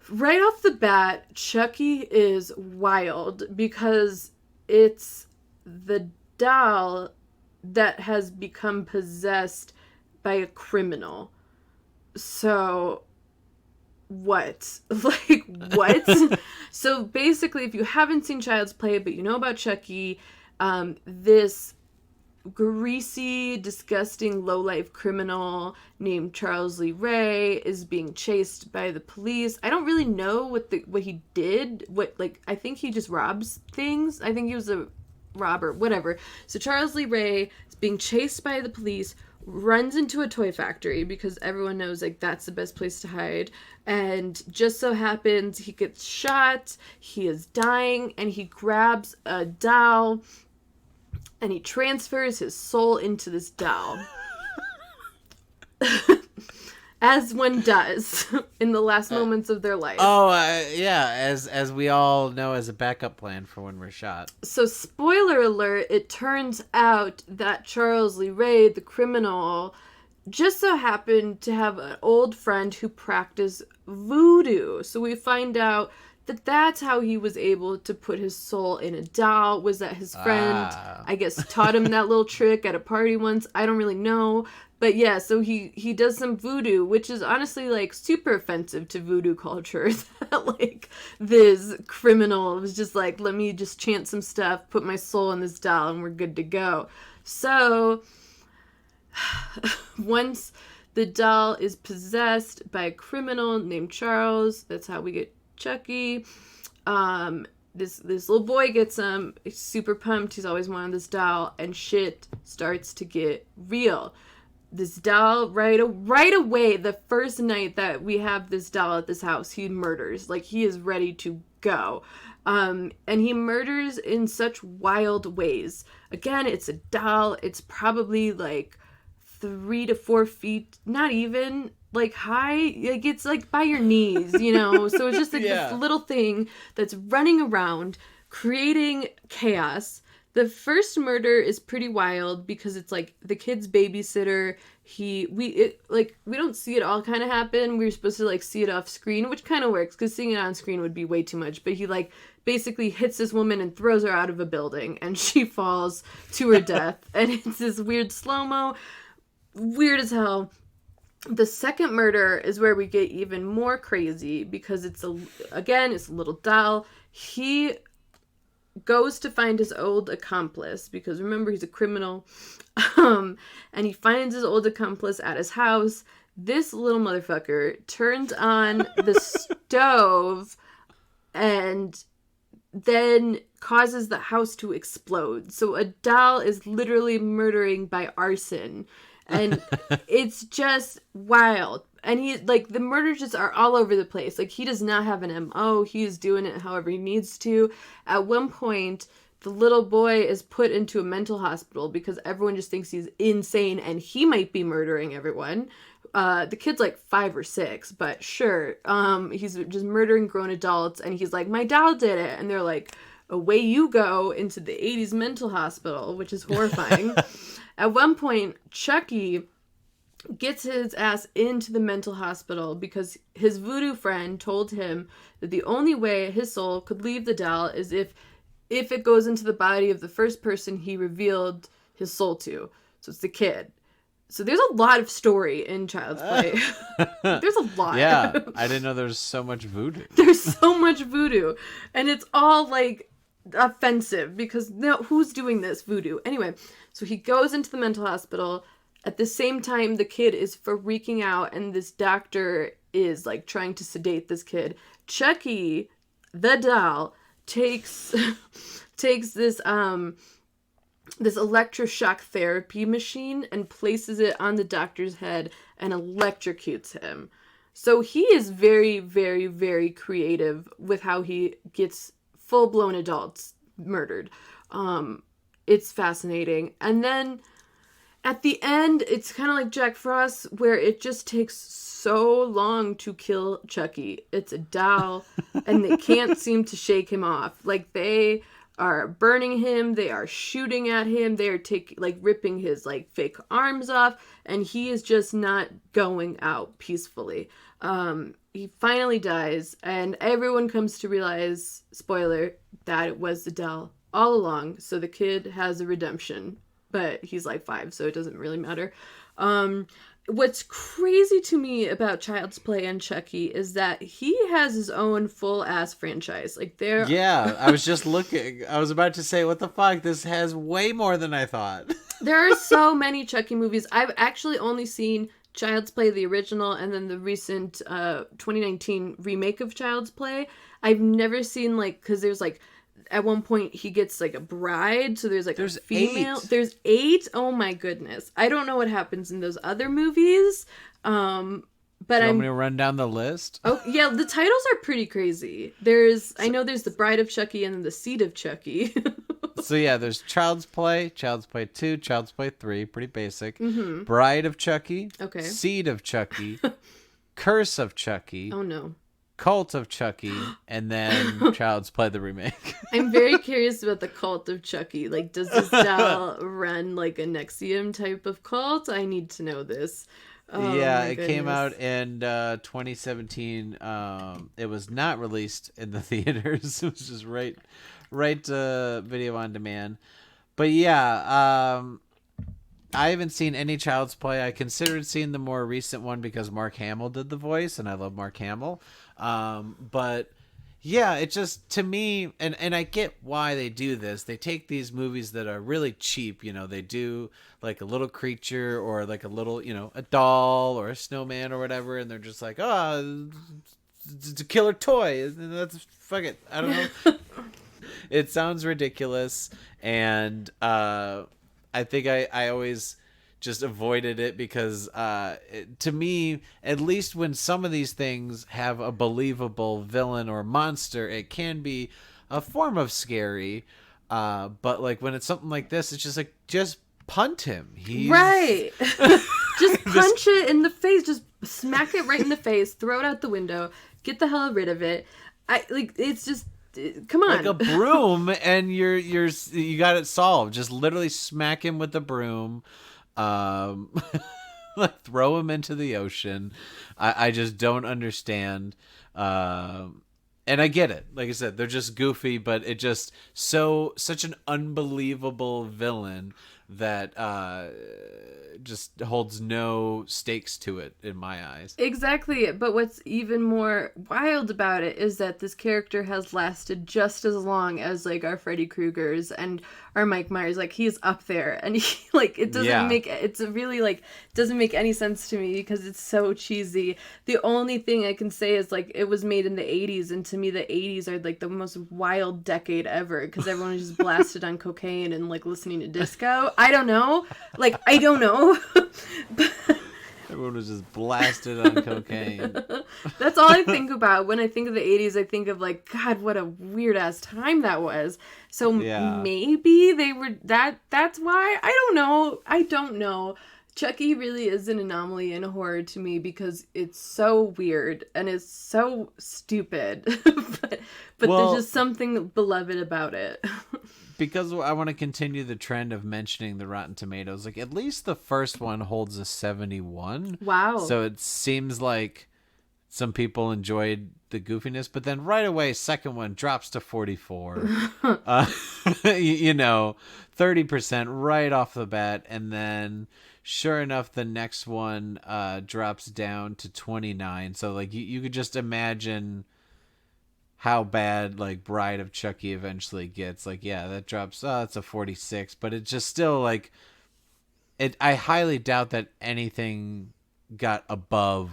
right off the bat, Chucky is wild because it's the doll that has become possessed by a criminal. So, what? Like, what? So, basically, if you haven't seen Child's Play, but you know about Chucky, this greasy, disgusting, low-life criminal named Charles Lee Ray is being chased by the police. I don't really know what he did. I think he just robs things. I think he was a robber, whatever. So Charles Lee Ray is being chased by the police, runs into a toy factory because everyone knows like that's the best place to hide, and just so happens he gets shot, he is dying, and he grabs a doll and he transfers his soul into this doll. As one does in the last moments of their life. Oh, yeah, as we all know, as a backup plan for when we're shot. So, spoiler alert, it turns out that Charles Lee Ray, the criminal, just so happened to have an old friend who practiced voodoo. So we find out that that's how he was able to put his soul in a doll, was that his friend, I guess, taught him that little trick at a party once. I don't really know. But yeah, so he does some voodoo, which is honestly, like, super offensive to voodoo culture. That, like, this criminal was just like, let me just chant some stuff, put my soul in this doll, and we're good to go. So, once the doll is possessed by a criminal named Charles, that's how we get Chucky. This little boy gets him. He's super pumped. He's always wanted this doll, and shit starts to get real. This doll, right away, the first night that we have this doll at this house, he murders. Like, he is ready to go. And he murders in such wild ways. Again, it's a doll. It's probably like 3 to 4 feet, not even like high. Like, it's like by your knees, you know? So it's just like this little thing that's running around, creating chaos. The first murder is pretty wild because it's like the kid's babysitter. We don't see it all kind of happen. We were supposed to like see it off screen, which kind of works because seeing it on screen would be way too much. But he like basically hits this woman and throws her out of a building, and she falls to her death. And it's this weird slow-mo, weird as hell. The second murder is where we get even more crazy because it's a little doll. He goes to find his old accomplice because remember, he's a criminal, and he finds his old accomplice at his house. This little motherfucker turns on the stove and then causes the house to explode. So a doll is literally murdering by arson. And it's just wild. And he, like, the murders just are all over the place. Like, he does not have an MO. He is doing it however he needs to. At one point, the little boy is put into a mental hospital because everyone just thinks he's insane and he might be murdering everyone. The kid's like 5 or 6, but sure. He's just murdering grown adults, and he's like, my doll did it. And they're like, away you go into the 80s mental hospital, which is horrifying. At one point, Chucky gets his ass into the mental hospital because his voodoo friend told him that the only way his soul could leave the doll is if it goes into the body of the first person he revealed his soul to. So it's the kid. So there's a lot of story in Child's Play. There's a lot. Yeah, I didn't know there's so much voodoo. There's so much voodoo. And it's all, like, offensive because, no, who's doing this voodoo? Anyway, so he goes into the mental hospital. At the same time, the kid is freaking out, and this doctor is, like, trying to sedate this kid. Chucky, the doll, takes this electroshock therapy machine and places it on the doctor's head and electrocutes him. So he is very, very, very creative with how he gets full-blown adults murdered. It's fascinating. And then at the end, it's kind of like Jack Frost, where it just takes so long to kill Chucky. It's a doll, and they can't seem to shake him off. Like, they are burning him, they are shooting at him, they are ripping his, like, fake arms off, and he is just not going out peacefully. He finally dies, and everyone comes to realize, spoiler, that it was the doll all along, so the kid has a redemption. But he's like 5, so it doesn't really matter. What's crazy to me about Child's Play and Chucky is that he has his own full-ass franchise. Like, there... Yeah, I was just looking. I was about to say, what the fuck? This has way more than I thought. There are so many Chucky movies. I've actually only seen Child's Play, the original, and then the recent 2019 remake of Child's Play. I've never seen, like, because there's, like, at one point he gets, like, a bride, so there's a female. 8. There's 8. Oh my goodness. I don't know what happens in those other movies. But I'm going to run down the list. Oh yeah, the titles are pretty crazy. I know there's the Bride of Chucky and then the Seed of Chucky. So yeah, there's Child's Play 2, Child's Play 3, pretty basic. Mm-hmm. Bride of Chucky. Okay. Seed of Chucky. Curse of Chucky. Oh no. Cult of Chucky, and then Child's Play the remake. I'm very curious about the Cult of Chucky. Like, does this doll run like a Nexium type of cult? I need to know this. Oh, yeah, it came out in 2017. It was not released in the theaters. It was just right video on demand. But yeah, I haven't seen any Child's Play. I considered seeing the more recent one because Mark Hamill did the voice, and I love Mark Hamill. But yeah, it just, to me, and I get why they do this. They take these movies that are really cheap, they do like a little creature or like a little, a doll or a snowman or whatever, and they're just like, oh, it's a killer toy. That's, fuck it. I don't know. It sounds ridiculous, and I think I always just avoided it because to me, at least when some of these things have a believable villain or monster, it can be a form of scary. But like when it's something like this, it's just like, just punt him. He's... Right. Just punch it in the face. Just smack it right in the face. Throw it out the window. Get the hell rid of it. It's just... Come on. Like a broom, and you got it solved. Just literally smack him with the broom. Like throw him into the ocean. I just don't understand. And I get it. Like I said, they're just goofy, but it just such an unbelievable villain that just holds no stakes to it in my eyes. Exactly. But what's even more wild about it is that this character has lasted just as long as like our Freddy Kruegers and our Mike Myers. Like he's up there, and he it doesn't make it's really doesn't make any sense to me because it's so cheesy. The only thing I can say is it was made in the 80s, and to me the 80s are the most wild decade ever because everyone was just blasted on cocaine and listening to disco. I don't know. Like, I don't know. Everyone was just blasted on cocaine. That's all I think about when I think of the 80s. I think of like, God, what a weird ass time that was. So maybe they were that's why. I don't know. Chucky really is an anomaly in horror to me because it's so weird and it's so stupid. but there's just something beloved about it. Because I want to continue the trend of mentioning the Rotten Tomatoes, like at least the first one holds a 71. Wow. So it seems like some people enjoyed the goofiness, but then right away, second one drops to 44. 30% right off the bat. And then sure enough, the next one drops down to 29. So like you could just imagine how bad like Bride of Chucky eventually gets. Like, yeah, that drops. Oh, it's a 46, but it's just still like it. I highly doubt that anything got above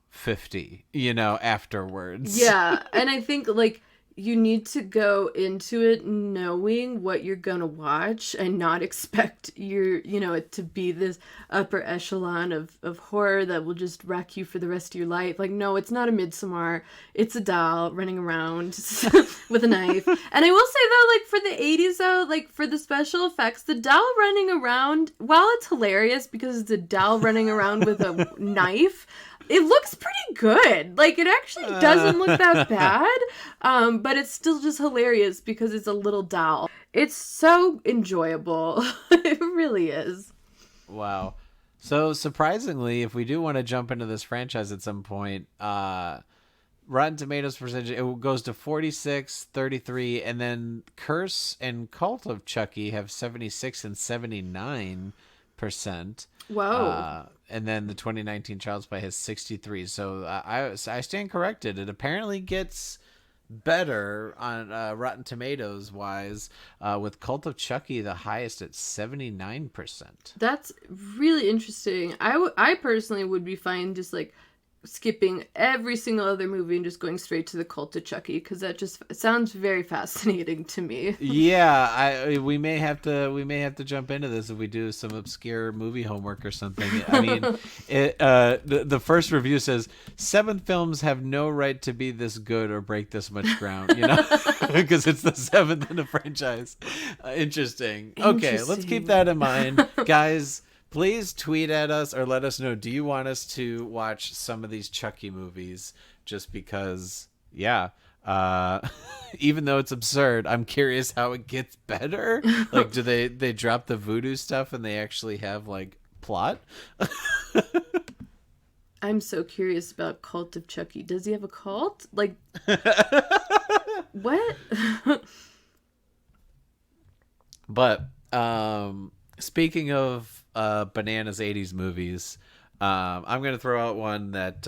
50, afterwards. Yeah, and I think like you need to go into it knowing what you're gonna watch and not expect it to be this upper echelon of horror that will just wreck you for the rest of your life. Like, no, it's not a Midsommar. It's a doll running around with a knife. And I will say though, like for the 80s though, like for the special effects, the doll running around, while it's hilarious because it's a doll running around with a knife, it looks pretty good. Like, it actually doesn't look that bad. But it's still just hilarious because it's a little doll. It's so enjoyable. It really is. Wow. So, surprisingly, if we do want to jump into this franchise at some point, Rotten Tomatoes percentage, it goes to 46, 33, and then Curse and Cult of Chucky have 76 and 79%. Whoa. And then the 2019 Child's Play has 63. So I stand corrected. It apparently gets better on Rotten Tomatoes wise, with Cult of Chucky the highest at 79%. That's really interesting. I personally would be fine just like skipping every single other movie and just going straight to the Cult of Chucky because that just sounds very fascinating to me. Yeah, we may have to jump into this if we do some obscure movie homework or something. I mean, the first review says 7 films have no right to be this good or break this much ground, because it's the 7th in the franchise. Interesting. Okay, let's keep that in mind, guys. Please tweet at us or let us know, do you want us to watch some of these Chucky movies? Just because, even though it's absurd, I'm curious how it gets better. Like, do they drop the voodoo stuff and they actually have, like, plot? I'm so curious about Cult of Chucky. Does he have a cult? Like, what? But, speaking of bananas 80s movies, I'm going to throw out one that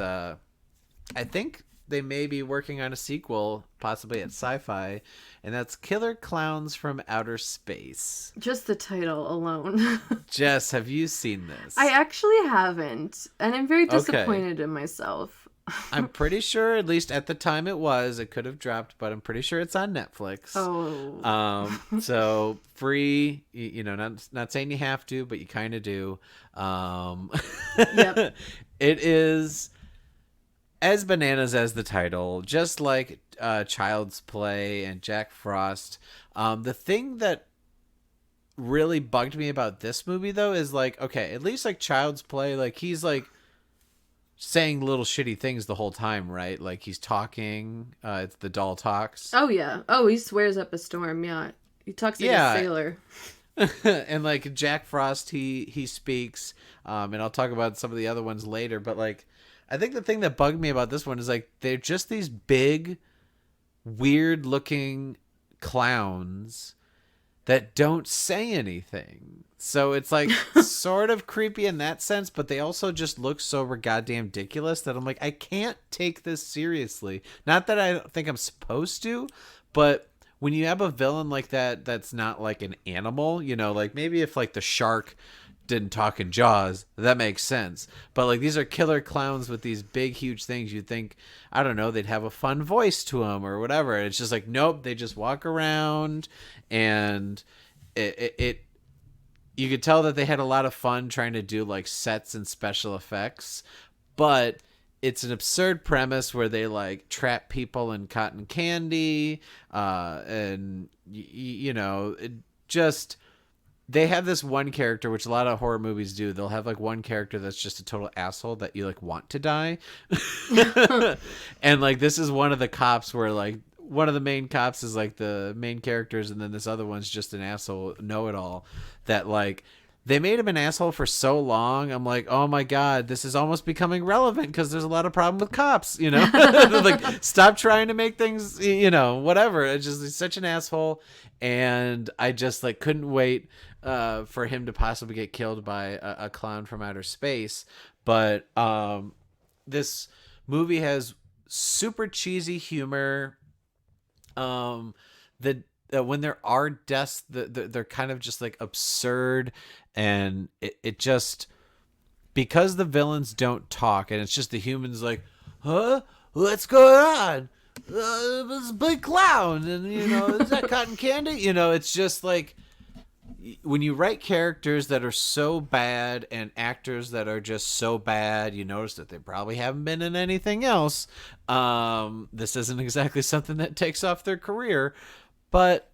I think they may be working on a sequel, possibly at Sci-Fi, and that's Killer Clowns from Outer Space. Just the title alone. Jess, have you seen this? I actually haven't, and I'm very disappointed in myself. I'm pretty sure, at least at the time it could have dropped, but I'm pretty sure it's on Netflix. Oh. So free, not saying you have to, but you kind of do. Yep. It is as bananas as the title, just like Child's Play and Jack Frost. The thing that really bugged me about this movie, though, is like, okay, at least like Child's Play, like he's like saying little shitty things the whole time, right? Like he's talking, it's the doll talks. Oh yeah. Oh, he swears up a storm. Yeah, he talks like a sailor. And like Jack Frost, he speaks, and I'll talk about some of the other ones later, but like I think the thing that bugged me about this one is like they're just these big weird looking clowns that don't say anything. So it's like sort of creepy in that sense, but they also just look so goddamn ridiculous that I'm like, I can't take this seriously. Not that I don't think I'm supposed to, but when you have a villain like that, that's not like an animal, like maybe if like the shark didn't talk in Jaws, that makes sense. But like these are killer clowns with these big, huge things. You'd think, I don't know, they'd have a fun voice to them or whatever. And it's just like, nope, they just walk around and it you could tell that they had a lot of fun trying to do like sets and special effects, but it's an absurd premise where they like trap people in cotton candy, and you know, it just, they have this one character, which a lot of horror movies do. They'll have like one character that's just a total asshole that you like want to die. And like, this is one of the cops where like one of the main cops is like the main characters. And then this other one's just an asshole know-it-all that like, they made him an asshole for so long. I'm like, oh my God, this is almost becoming relevant because there's a lot of problem with cops, you know? Like, stop trying to make things, you know, whatever. It's just, he's such an asshole. And I just like couldn't wait for him to possibly get killed by a clown from outer space. But this movie has super cheesy humor. When there are deaths, they're kind of just like absurd, and it just, because the villains don't talk and it's just the humans like, huh, what's going on? This big clown, and you know, is that cotton candy? You know, it's just like, when you write characters that are so bad and actors that are just so bad, you notice that they probably haven't been in anything else. This isn't exactly something that takes off their career, but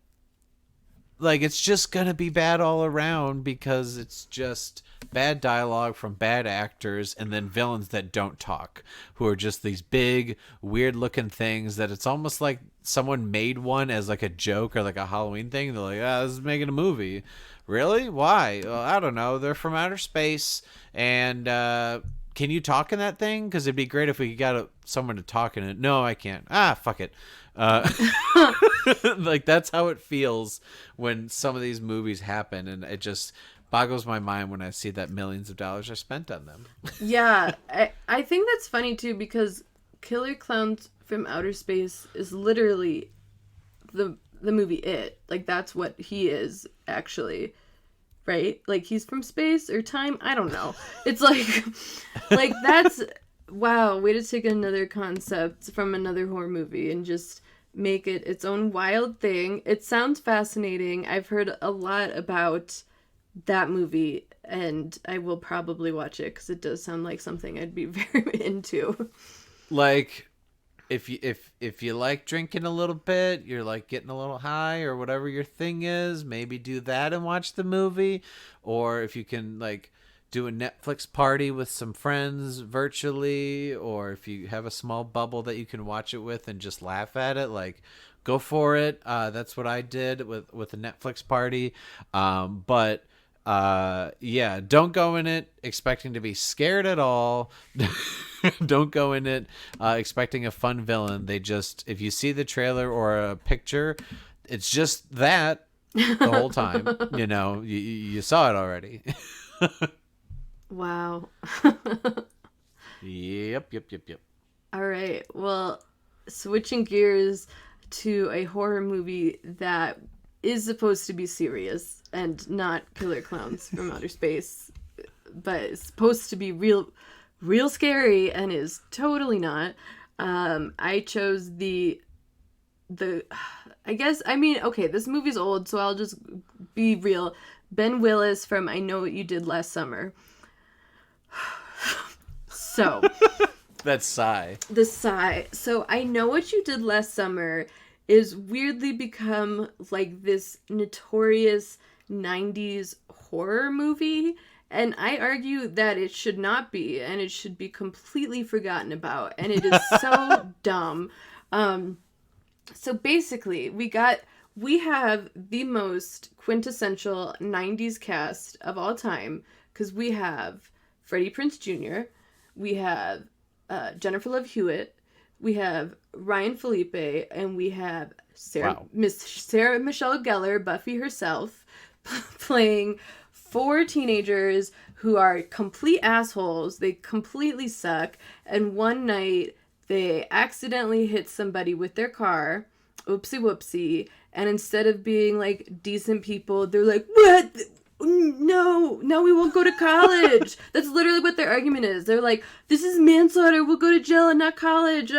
like, it's just gonna be bad all around because it's just bad dialogue from bad actors, and then villains that don't talk, who are just these big weird looking things that it's almost like someone made one as like a joke or like a Halloween thing. They're like, this is making a movie. Really? Why? Well, I don't know. They're from outer space, and can you talk in that thing? Because it'd be great if we got someone to talk in it. No, I can't. Fuck it. Like, that's how it feels when some of these movies happen, and it just boggles my mind when I see that millions of dollars are spent on them. Yeah, I think that's funny too, because Killer Clowns from Outer Space is literally the movie It. Like, that's what he is, actually. Right? Like, he's from space or time? I don't know. It's like that's, wow, way to take another concept from another horror movie and just make it its own wild thing. It sounds fascinating. I've heard a lot about that movie, and I will probably watch it because it does sound like something I'd be very into. Like, if you like drinking a little bit, you're like getting a little high or whatever your thing is, maybe do that and watch the movie. Or if you can like do a Netflix party with some friends virtually, or if you have a small bubble that you can watch it with and just laugh at it, like, go for it. That's what I did with a Netflix party. But yeah, don't go in it expecting to be scared at all. Don't go in it expecting a fun villain. They just, if you see the trailer or a picture, it's just that the whole time. You know, you saw it already. Wow. Yep. All right. Well, switching gears to a horror movie that is supposed to be serious and not Killer Clowns from Outer Space, but it's supposed to be real scary and is totally not. I chose the I guess, I mean, okay, this movie's old, so I'll just be real. Ben Willis from I Know What You Did Last Summer. So That sigh. The sigh. So I Know What You Did Last Summer is weirdly become like this notorious 90s horror movie, and I argue that it should not be, and it should be completely forgotten about, and it is so dumb. So basically, we have the most quintessential 90s cast of all time, because we have Freddie Prinze Jr., we have Jennifer Love Hewitt, we have Ryan Felipe, and we have Miss Sarah Michelle Gellar, Buffy herself, playing 4 teenagers who are complete assholes. They completely suck. And one night, they accidentally hit somebody with their car. Oopsie whoopsie. And instead of being like decent people, they're like, what? No, we won't go to college. That's literally what their argument is. They're like, this is manslaughter. We'll go to jail and not college.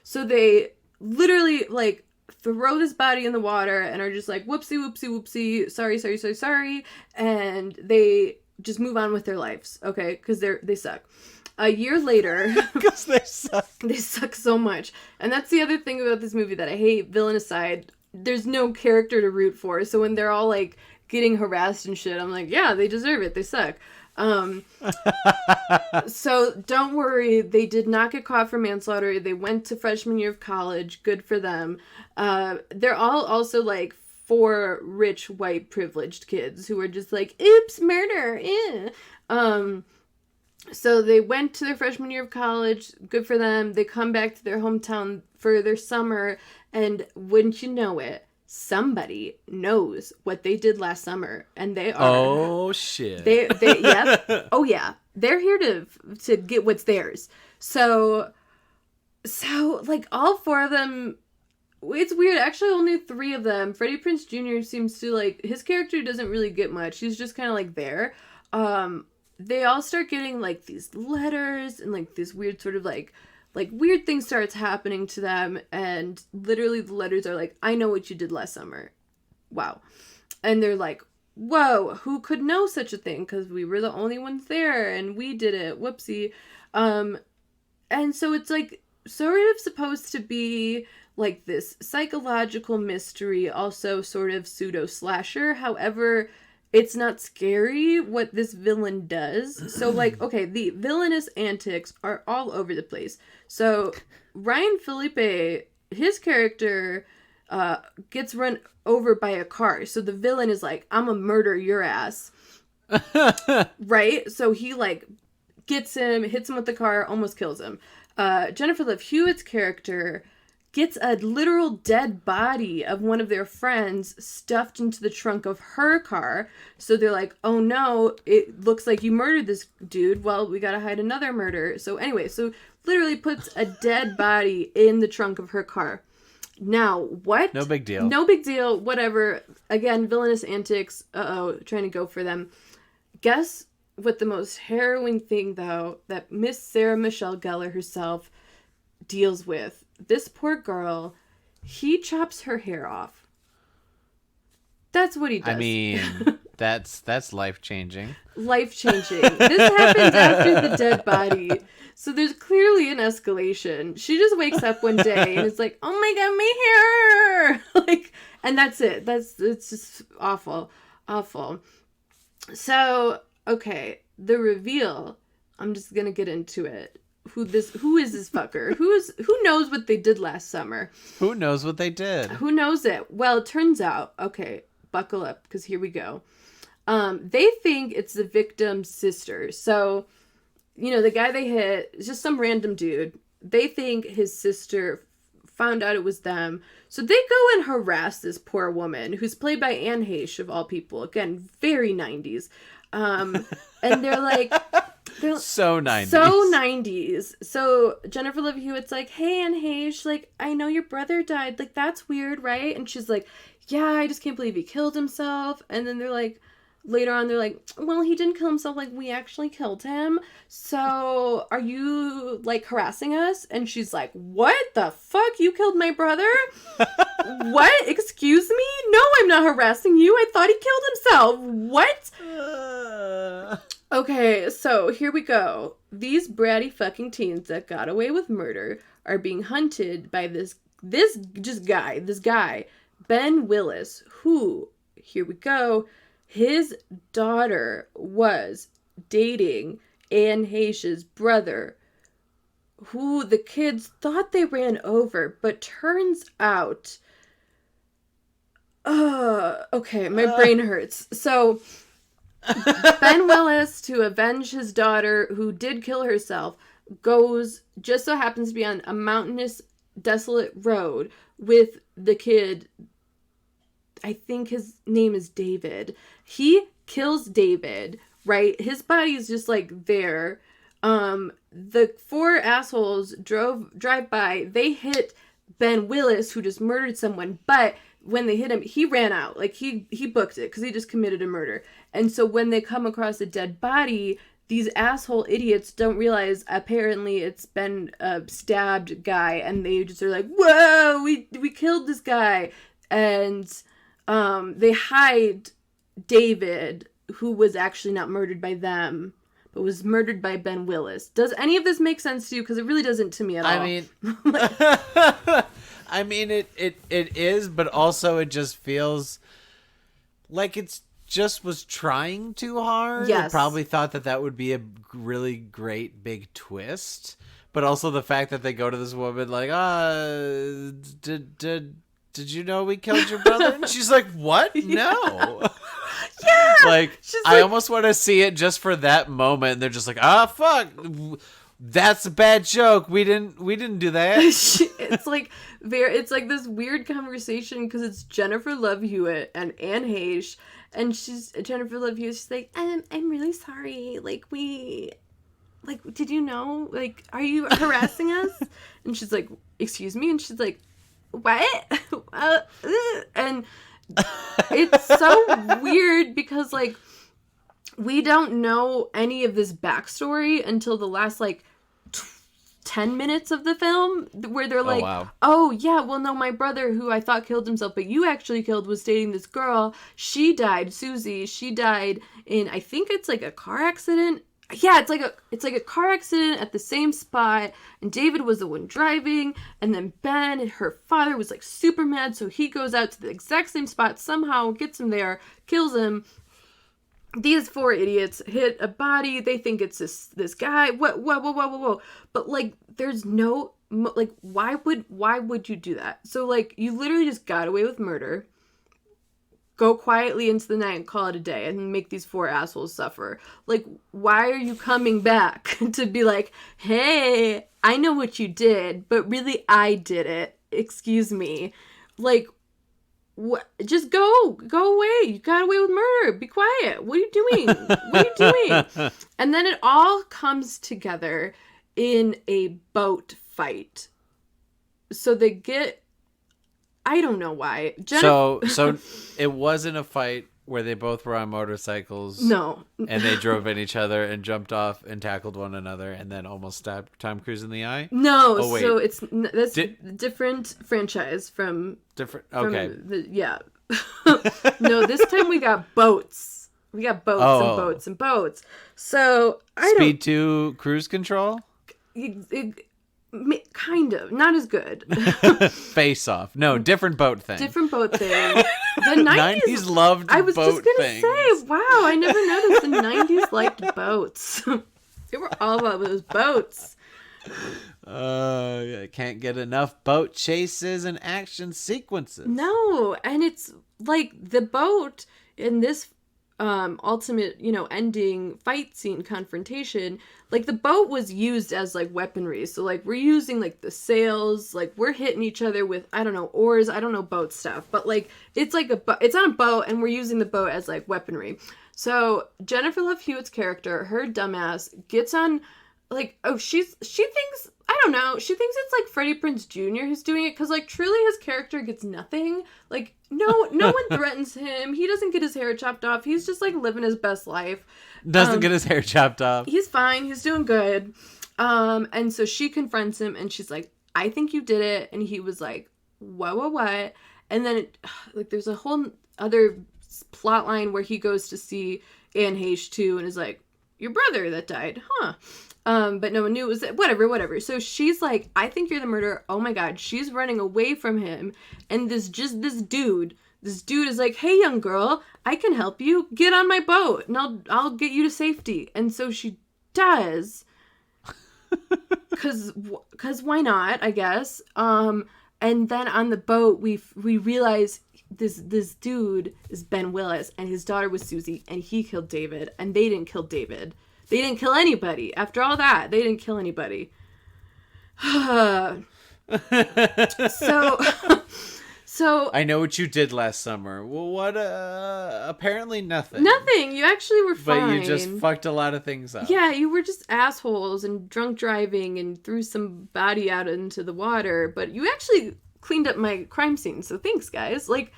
So they literally like throw this body in the water and are just like, whoopsie, whoopsie, whoopsie, sorry, and they just move on with their lives, okay? Because they suck. A year later... Because they suck. They suck so much. And that's the other thing about this movie that I hate, villain aside. There's no character to root for. So when they're all, like, getting harassed and shit, I'm like, yeah, they deserve it. They suck. So don't worry. They did not get caught for manslaughter. They went to freshman year of college. Good for them. They're all also, like, 4 rich, white, privileged kids who are just like, oops, murder. So they went to their freshman year of college. Good for them. They come back to their hometown for their summer. And wouldn't you know it, somebody knows what they did last summer. And they are... Oh, shit. Yep. Oh, yeah. They're here to get what's theirs. So, like, all 4 of them... It's weird. Actually, only 3 of them. Freddie Prinze Jr. seems to, like... His character doesn't really get much. He's just kind of, like, there. They all start getting, like, these letters and, like, this weird sort of, like weird things starts happening to them, and literally the letters are like, I know what you did last summer. Wow. And they're like, whoa, who could know such a thing? Because we were the only ones there, and we did it. Whoopsie. And so it's, like, sort of supposed to be, like, this psychological mystery, also sort of pseudo-slasher. However... It's not scary what this villain does. So, like, okay, the villainous antics are all over the place. So, Ryan Phillippe, his character gets run over by a car. So the villain is like, I'm gonna murder your ass. Right? So he, like, gets him, hits him with the car, almost kills him. Jennifer Love Hewitt's character gets a literal dead body of one of their friends stuffed into the trunk of her car. So they're like, oh no, it looks like you murdered this dude. Well, we gotta hide another murder. So anyway, so literally puts a dead body in the trunk of her car. Now, what? No big deal. No big deal, whatever. Again, villainous antics, trying to go for them. Guess what the most harrowing thing, though, that Miss Sarah Michelle Gellar herself deals with? This poor girl, he chops her hair off. That's what he does. I mean, that's life-changing. Life-changing. This happens after the dead body. So there's clearly an escalation. She just wakes up one day and is like, oh my god, my hair! Like, and that's it. It's just awful. Awful. So, okay, the reveal. I'm just gonna get into it. Who is this fucker? Who knows what they did last summer? Who knows what they did? Who knows it? Well, it turns out, okay, buckle up, because here we go. They think it's the victim's sister. So, you know, the guy they hit is just some random dude. They think his sister found out it was them. So they go and harass this poor woman, who's played by Anne Heche, of all people. Again, very 90s. And they're like... So 90s. So 90s. So Jennifer Love Hewitt's like, hey, Anne Heche, like, I know your brother died. Like, that's weird, right? And she's like, yeah, I just can't believe he killed himself. And then they're like, later on, they're like, well, he didn't kill himself. Like, we actually killed him. So are you, like, harassing us? And she's like, what the fuck? You killed my brother? What? Excuse me? No, I'm not harassing you. I thought he killed himself. What? Okay, so here we go. These bratty fucking teens that got away with murder are being hunted by this guy, Ben Willis, who, here we go, his daughter was dating Anne Heche's brother, who the kids thought they ran over, but turns out, okay, my brain hurts. So... Ben Willis, to avenge his daughter, who did kill herself, just so happens to be on a mountainous, desolate road with the kid. I think his name is David. He kills David, right? His body is just, like, there. The 4 assholes drive by. They hit Ben Willis, who just murdered someone, but... when they hit him, he ran out. Like, he booked it because he just committed a murder. And so when they come across a dead body, these asshole idiots don't realize apparently it's been a stabbed guy, and they just are like, whoa, we killed this guy. And they hide David, who was actually not murdered by them, but was murdered by Ben Willis. Does any of this make sense to you? Because it really doesn't to me at all. I mean, it is, but also it just feels like it's just was trying too hard. Yes. It probably thought that would be a really great big twist, but also the fact that they go to this woman like, did you know we killed your brother? And she's like, what? No. Yeah. Like, I almost want to see it just for that moment. And they're just like, fuck. That's a bad joke. We didn't do that. It's like this weird conversation because it's Jennifer Love Hewitt and Anne Heche, and Jennifer Love Hewitt. She's like, I'm really sorry. Did you know? Like, are you harassing us? And she's like, excuse me. And she's like, what? And it's so weird because like we don't know any of this backstory until the last 10 minutes of the film, where they're like, oh yeah, well no, my brother who I thought killed himself but you actually killed was dating this girl. She died, Susie. She died in, I think it's like a car accident. Yeah, it's like a car accident at the same spot, and David was the one driving, and then Ben and her father was like super mad, so he goes out to the exact same spot, somehow gets him there, kills him. These four idiots hit a body. They think it's this guy. Whoa. But like, there's no why would you do that? So like, you literally just got away with murder. Go quietly into the night and call it a day and make these four assholes suffer. Like, why are you coming back to be like, hey, I know what you did, but really I did it. Excuse me. Like, what? Just go away. You got away with murder. Be quiet. What are you doing? And then it all comes together in a boat fight. So they get, I don't know why. So it wasn't a fight where they both were on motorcycles. No. And they drove at each other and jumped off and tackled one another and then almost stabbed Tom Cruise in the eye? No. Oh, so that's different franchise from... Different? Okay. Yeah. No, this time we got boats. We got boats and boats and boats. So, Speed 2 cruise control? Kind of. Not as good. Face Off. No, different boat thing. Different boat thing. The 90s loved boat things. I was just going to say, wow, I never noticed the 90s liked boats. They were all about those boats. I can't get enough boat chases and action sequences. No, and it's like the boat in this ultimate, ending fight scene confrontation, like the boat was used as like weaponry. So like we're using like the sails, like we're hitting each other with, I don't know, oars, I don't know boat stuff, but like it's like it's on a boat and we're using the boat as like weaponry. So Jennifer Love Hewitt's character, her dumbass, gets on like, she thinks, I don't know, she thinks it's like Freddie Prinze Jr. who's doing it, because like truly his character gets nothing. Like no one threatens him. He doesn't get his hair chopped off. He's just like living his best life. Doesn't get his hair chopped off. He's fine. He's doing good. And so she confronts him and she's like, I think you did it. And he was like, what? And then there's a whole other plot line where he goes to see Anne Heche too and is like, your brother that died, huh? But no one knew it was whatever. So she's like, I think you're the murderer. Oh my God. She's running away from him. And this dude is like, hey, young girl, I can help you. Get on my boat and I'll get you to safety. And so she does. Cause why not, I guess. And then on the boat, we realize this dude is Ben Willis and his daughter was Susie and he killed David and they didn't kill David. They didn't kill anybody. After all that, they didn't kill anybody. So I know what you did last summer. Well, what? Apparently nothing. Nothing. You actually were fine. But you just fucked a lot of things up. Yeah, you were just assholes and drunk driving and threw some body out into the water. But you actually cleaned up my crime scene. So thanks, guys. Like,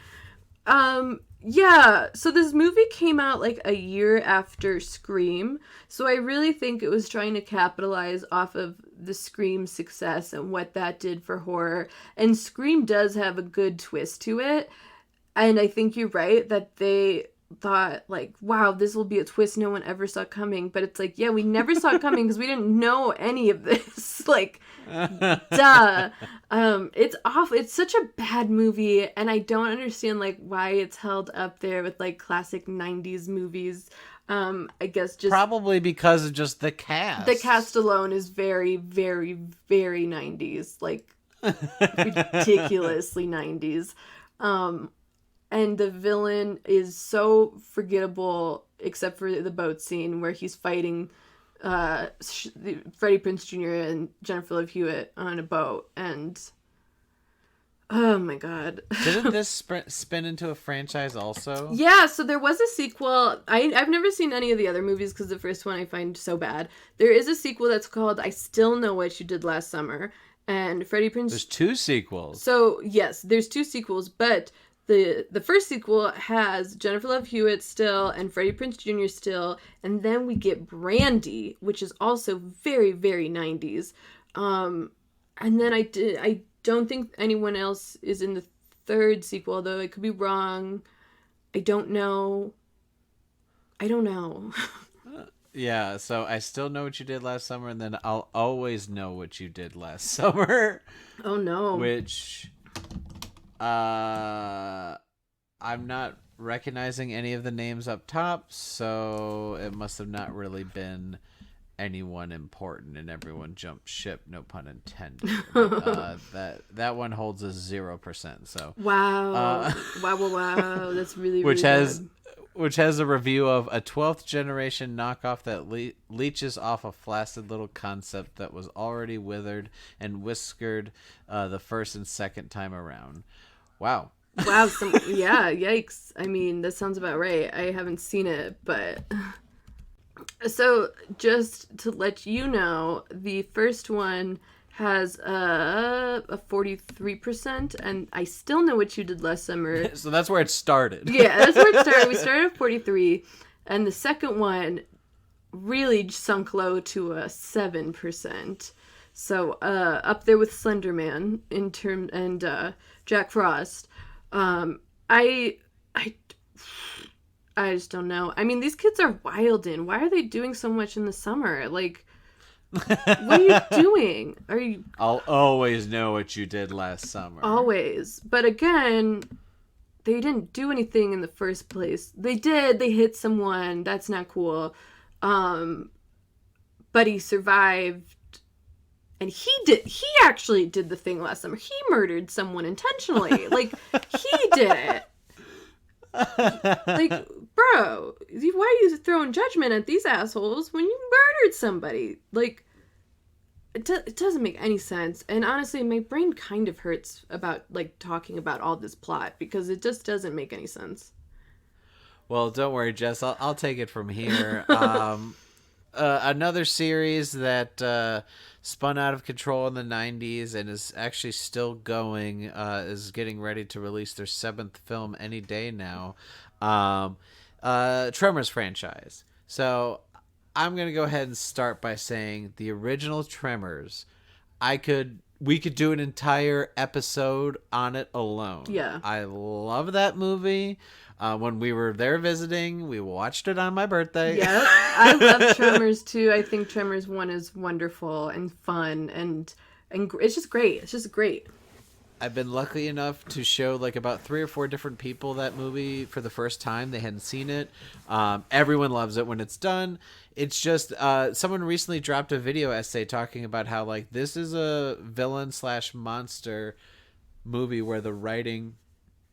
Yeah, so this movie came out like a year after Scream, so I really think it was trying to capitalize off of the Scream success and what that did for horror. And Scream does have a good twist to it, and I think you're right that they thought like, wow, this will be a twist no one ever saw coming. But it's like, yeah, we never saw it coming because we didn't know any of this. Like, duh. It's awful. It's such a bad movie, and I don't understand like why it's held up there with like classic 90s movies. I guess just probably because of just the cast. The cast alone is very, very, very 90s. Like ridiculously 90s. And the villain is so forgettable, except for the boat scene where he's fighting Freddie Prinze Jr. and Jennifer Love Hewitt on a boat. And oh my god. Didn't this spin into a franchise also? Yeah, so there was a sequel. I've never seen any of the other movies because the first one I find so bad. There is a sequel that's called I Still Know What You Did Last Summer. And Freddie Prinze... There's 2 sequels. So, yes, there's 2 sequels, but... The first sequel has Jennifer Love Hewitt still and Freddie Prinze Jr. still, and then we get Brandy, which is also very, very 90s. And then I don't think anyone else is in the third sequel, though I could be wrong. I don't know. Yeah, so I Still Know What You Did Last Summer, and then I'll Always Know What You Did Last Summer. Oh no. Which I'm not recognizing any of the names up top, so it must have not really been anyone important, and everyone jumped ship, no pun intended. But, that one holds a 0%. So wow, wow, that's really which really has bad. Which has a review of a 12th generation knockoff that leeches off a flaccid little concept that was already withered and whiskered the first and second time around. Wow. Wow, yeah, yikes. I mean, that sounds about right. I haven't seen it, but... So, just to let you know, the first one has a 43%, and I Still Know What You Did Last Summer. So that's where it started. Yeah, that's where it started. We started at 43, and the second one really sunk low to a 7%. So, up there with Slenderman and Jack Frost. I just don't know. I mean, these kids are wildin'. Why are they doing so much in the summer? Like, what are you doing? I'll always know what you did last summer. Always. But again, they didn't do anything in the first place. They did. They hit someone. That's not cool. But he survived. And he actually did the thing last summer. He murdered someone intentionally. Like, he did it. Like, bro, why are you throwing judgment at these assholes when you murdered somebody? Like, it doesn't make any sense. And honestly, my brain kind of hurts about, like, talking about all this plot because it just doesn't make any sense. Well, don't worry, Jess. I'll take it from here. Another series that spun out of control in the 90s and is actually still going, is getting ready to release their 7th film any day now. Tremors franchise. So I'm going to go ahead and start by saying the original Tremors, we could do an entire episode on it alone. Yeah. I love that movie. When we were there visiting, we watched it on my birthday. Yeah, I love Tremors too. I think Tremors 1 is wonderful and fun and it's just great. It's just great. I've been lucky enough to show like about 3 or 4 different people that movie for the first time. They hadn't seen it. Everyone loves it when it's done. It's just someone recently dropped a video essay talking about how like this is a villain/monster movie where the writing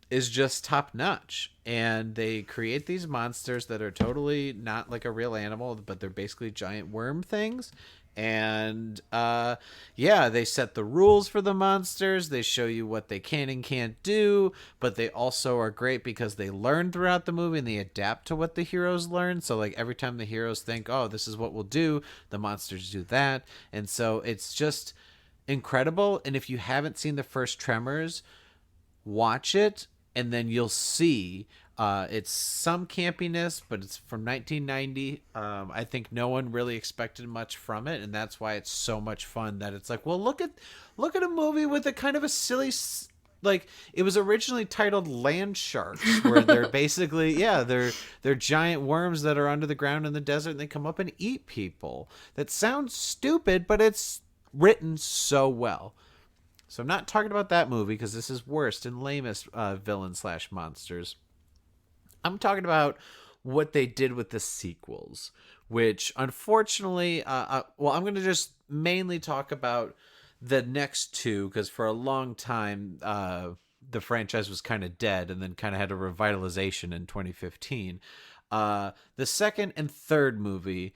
is just top notch, and they create these monsters that are totally not like a real animal, but they're basically giant worm things. And they set the rules for the monsters. They show you what they can and can't do, but they also are great because they learn throughout the movie and they adapt to what the heroes learn. So like every time the heroes think, oh, this is what we'll do, the monsters do that. And so it's just incredible. And if you haven't seen the first Tremors, watch it, and then you'll see It's some campiness, but it's from 1990. I think no one really expected much from it, and that's why it's so much fun. That it's like, well, look at a movie with a kind of a silly, like it was originally titled Land Sharks, where they're basically they're giant worms that are under the ground in the desert, and they come up and eat people. That sounds stupid, but it's written so well. So I'm not talking about that movie because this is worst and lamest villain / monsters. I'm talking about what they did with the sequels, which unfortunately, well, I'm going to just mainly talk about the next two because for a long time, the franchise was kind of dead and then kind of had a revitalization in 2015. The second and third movie,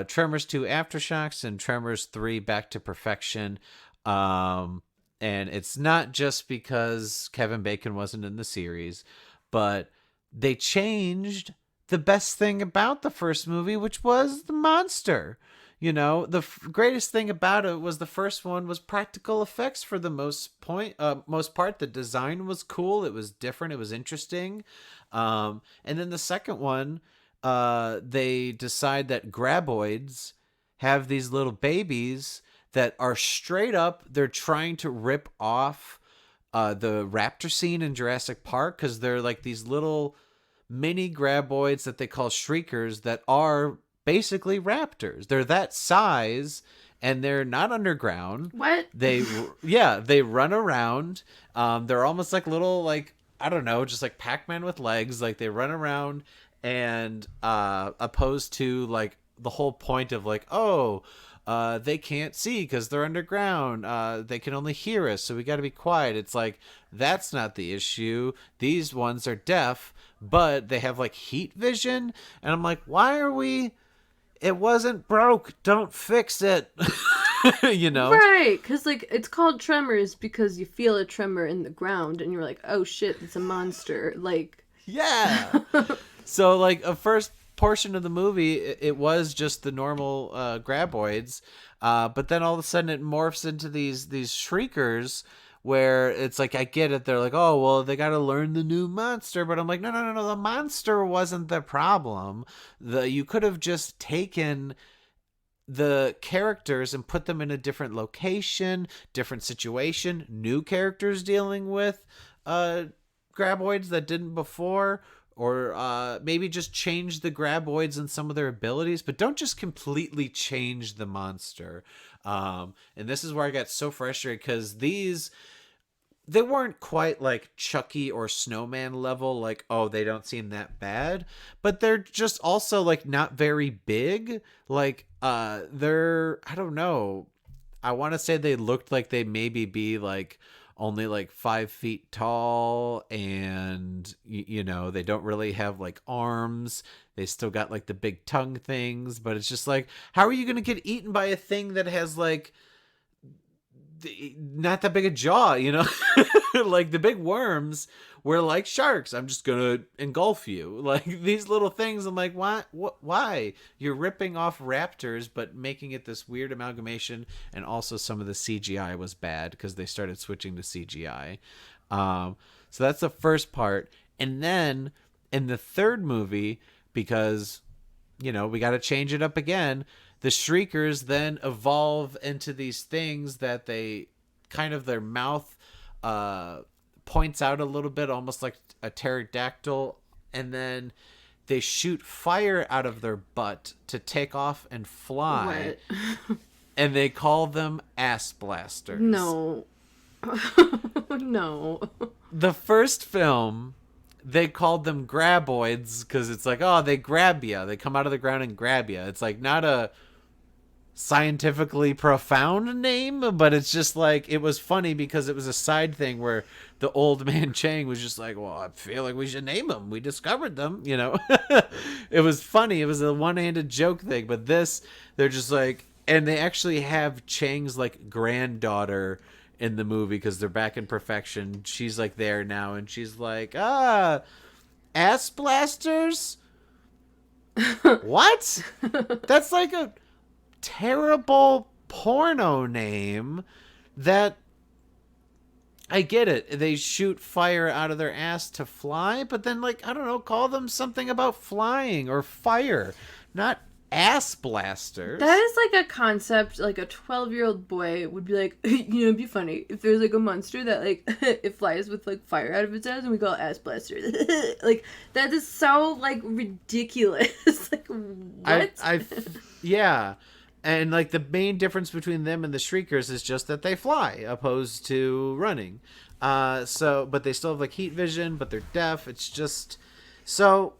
Tremors 2 Aftershocks and Tremors 3 Back to Perfection. And it's not just because Kevin Bacon wasn't in the series, but they changed the best thing about the first movie, which was the monster. You know, the greatest thing about it was the first one was practical effects for the most part. The design was cool. It was different. It was interesting. And then the second one, they decide that graboids have these little babies that are straight up. They're trying to rip off the raptor scene in Jurassic Park because they're like these little mini graboids that they call shriekers that are basically raptors. They're that size and they're not underground. What? They run around. They're almost like little, like, I don't know, just like Pac-Man with legs. Like they run around and opposed to like the whole point of like, they can't see because they're underground. They can only hear us, so we got to be quiet. It's like, that's not the issue. These ones are deaf, but they have like heat vision. And I'm like, why are we... It wasn't broke. Don't fix it. You know? Right, because like it's called Tremors because you feel a tremor in the ground and you're like, oh shit, it's a monster. Like... Yeah. So like a first portion of the movie, it was just the normal graboids, but then all of a sudden it morphs into these shriekers where it's like, I get it, they're like, oh well, they got to learn the new monster, but I'm like, no, the monster wasn't the problem. You could have just taken the characters and put them in a different location, different situation, new characters dealing with graboids that didn't before. Or maybe just change the graboids and some of their abilities, but don't just completely change the monster. And this is where I got so frustrated because they weren't quite like Chucky or Snowman level, like, oh, they don't seem that bad, but they're just also like not very big. Like they're, I don't know, I want to say they looked like they maybe be like only like 5 feet tall, and you know, they don't really have like arms. They still got like the big tongue things, but it's just like, how are you going to get eaten by a thing that has like not that big a jaw, you know? Like the big worms were like sharks. I'm just gonna engulf you. Like these little things, I'm like, why? You're ripping off raptors but making it this weird amalgamation. And also some of the CGI was bad because they started switching to CGI. So that's the first part. And then in the third movie, because you know, we got to change it up again, the shriekers then evolve into these things that they kind of, their mouth points out a little bit, almost like a pterodactyl, and then they shoot fire out of their butt to take off and fly. What? And they call them ass blasters. No. No. The first film, they called them graboids because it's like, oh, they grab you. They come out of the ground and grab you. It's like not a scientifically profound name, but it's just like, it was funny because it was a side thing where the old man Chang was just like, well, I feel like we should name them. We discovered them, you know. It was funny. It was a one-handed joke thing, but this, they're just like, and they actually have Chang's like granddaughter in the movie because they're back in Perfection. She's like there now, and she's like, ass blasters? What? That's like a terrible porno name that I get it. They shoot fire out of their ass to fly, but then, like, I don't know, call them something about flying or fire, not ass blasters. That is like a concept, like a 12-year-old boy would be like, it'd be funny if there's like a monster that like it flies with like fire out of its ass and we call it ass blaster. Like, that is so like ridiculous. Like, what? Yeah. And like the main difference between them and the Shriekers is just that they fly opposed to running. But they still have like heat vision, but they're deaf. It's just so.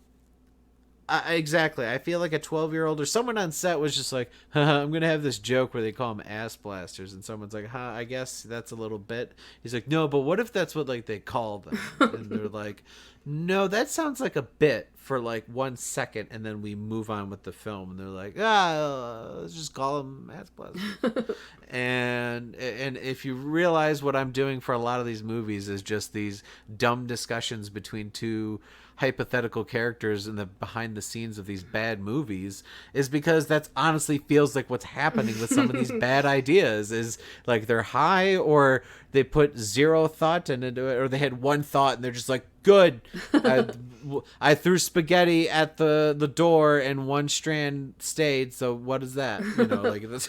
Exactly. I feel like a 12-year-old or someone on set was just like, I'm going to have this joke where they call them ass blasters. And someone's like, I guess that's a little bit. He's like, no, but what if that's what like they call them? And they're like, no, that sounds like a bit for like 1 second. And then we move on with the film. And they're like, let's just call them ass blasters. and if you realize what I'm doing for a lot of these movies is just these dumb discussions between two hypothetical characters in the behind the scenes of these bad movies, is because that's honestly feels like what's happening with some of these bad ideas. Is like they're high, or they put zero thought into it, or they had one thought and they're just like, good, I threw spaghetti at the door and one strand stayed, so what is that, like this.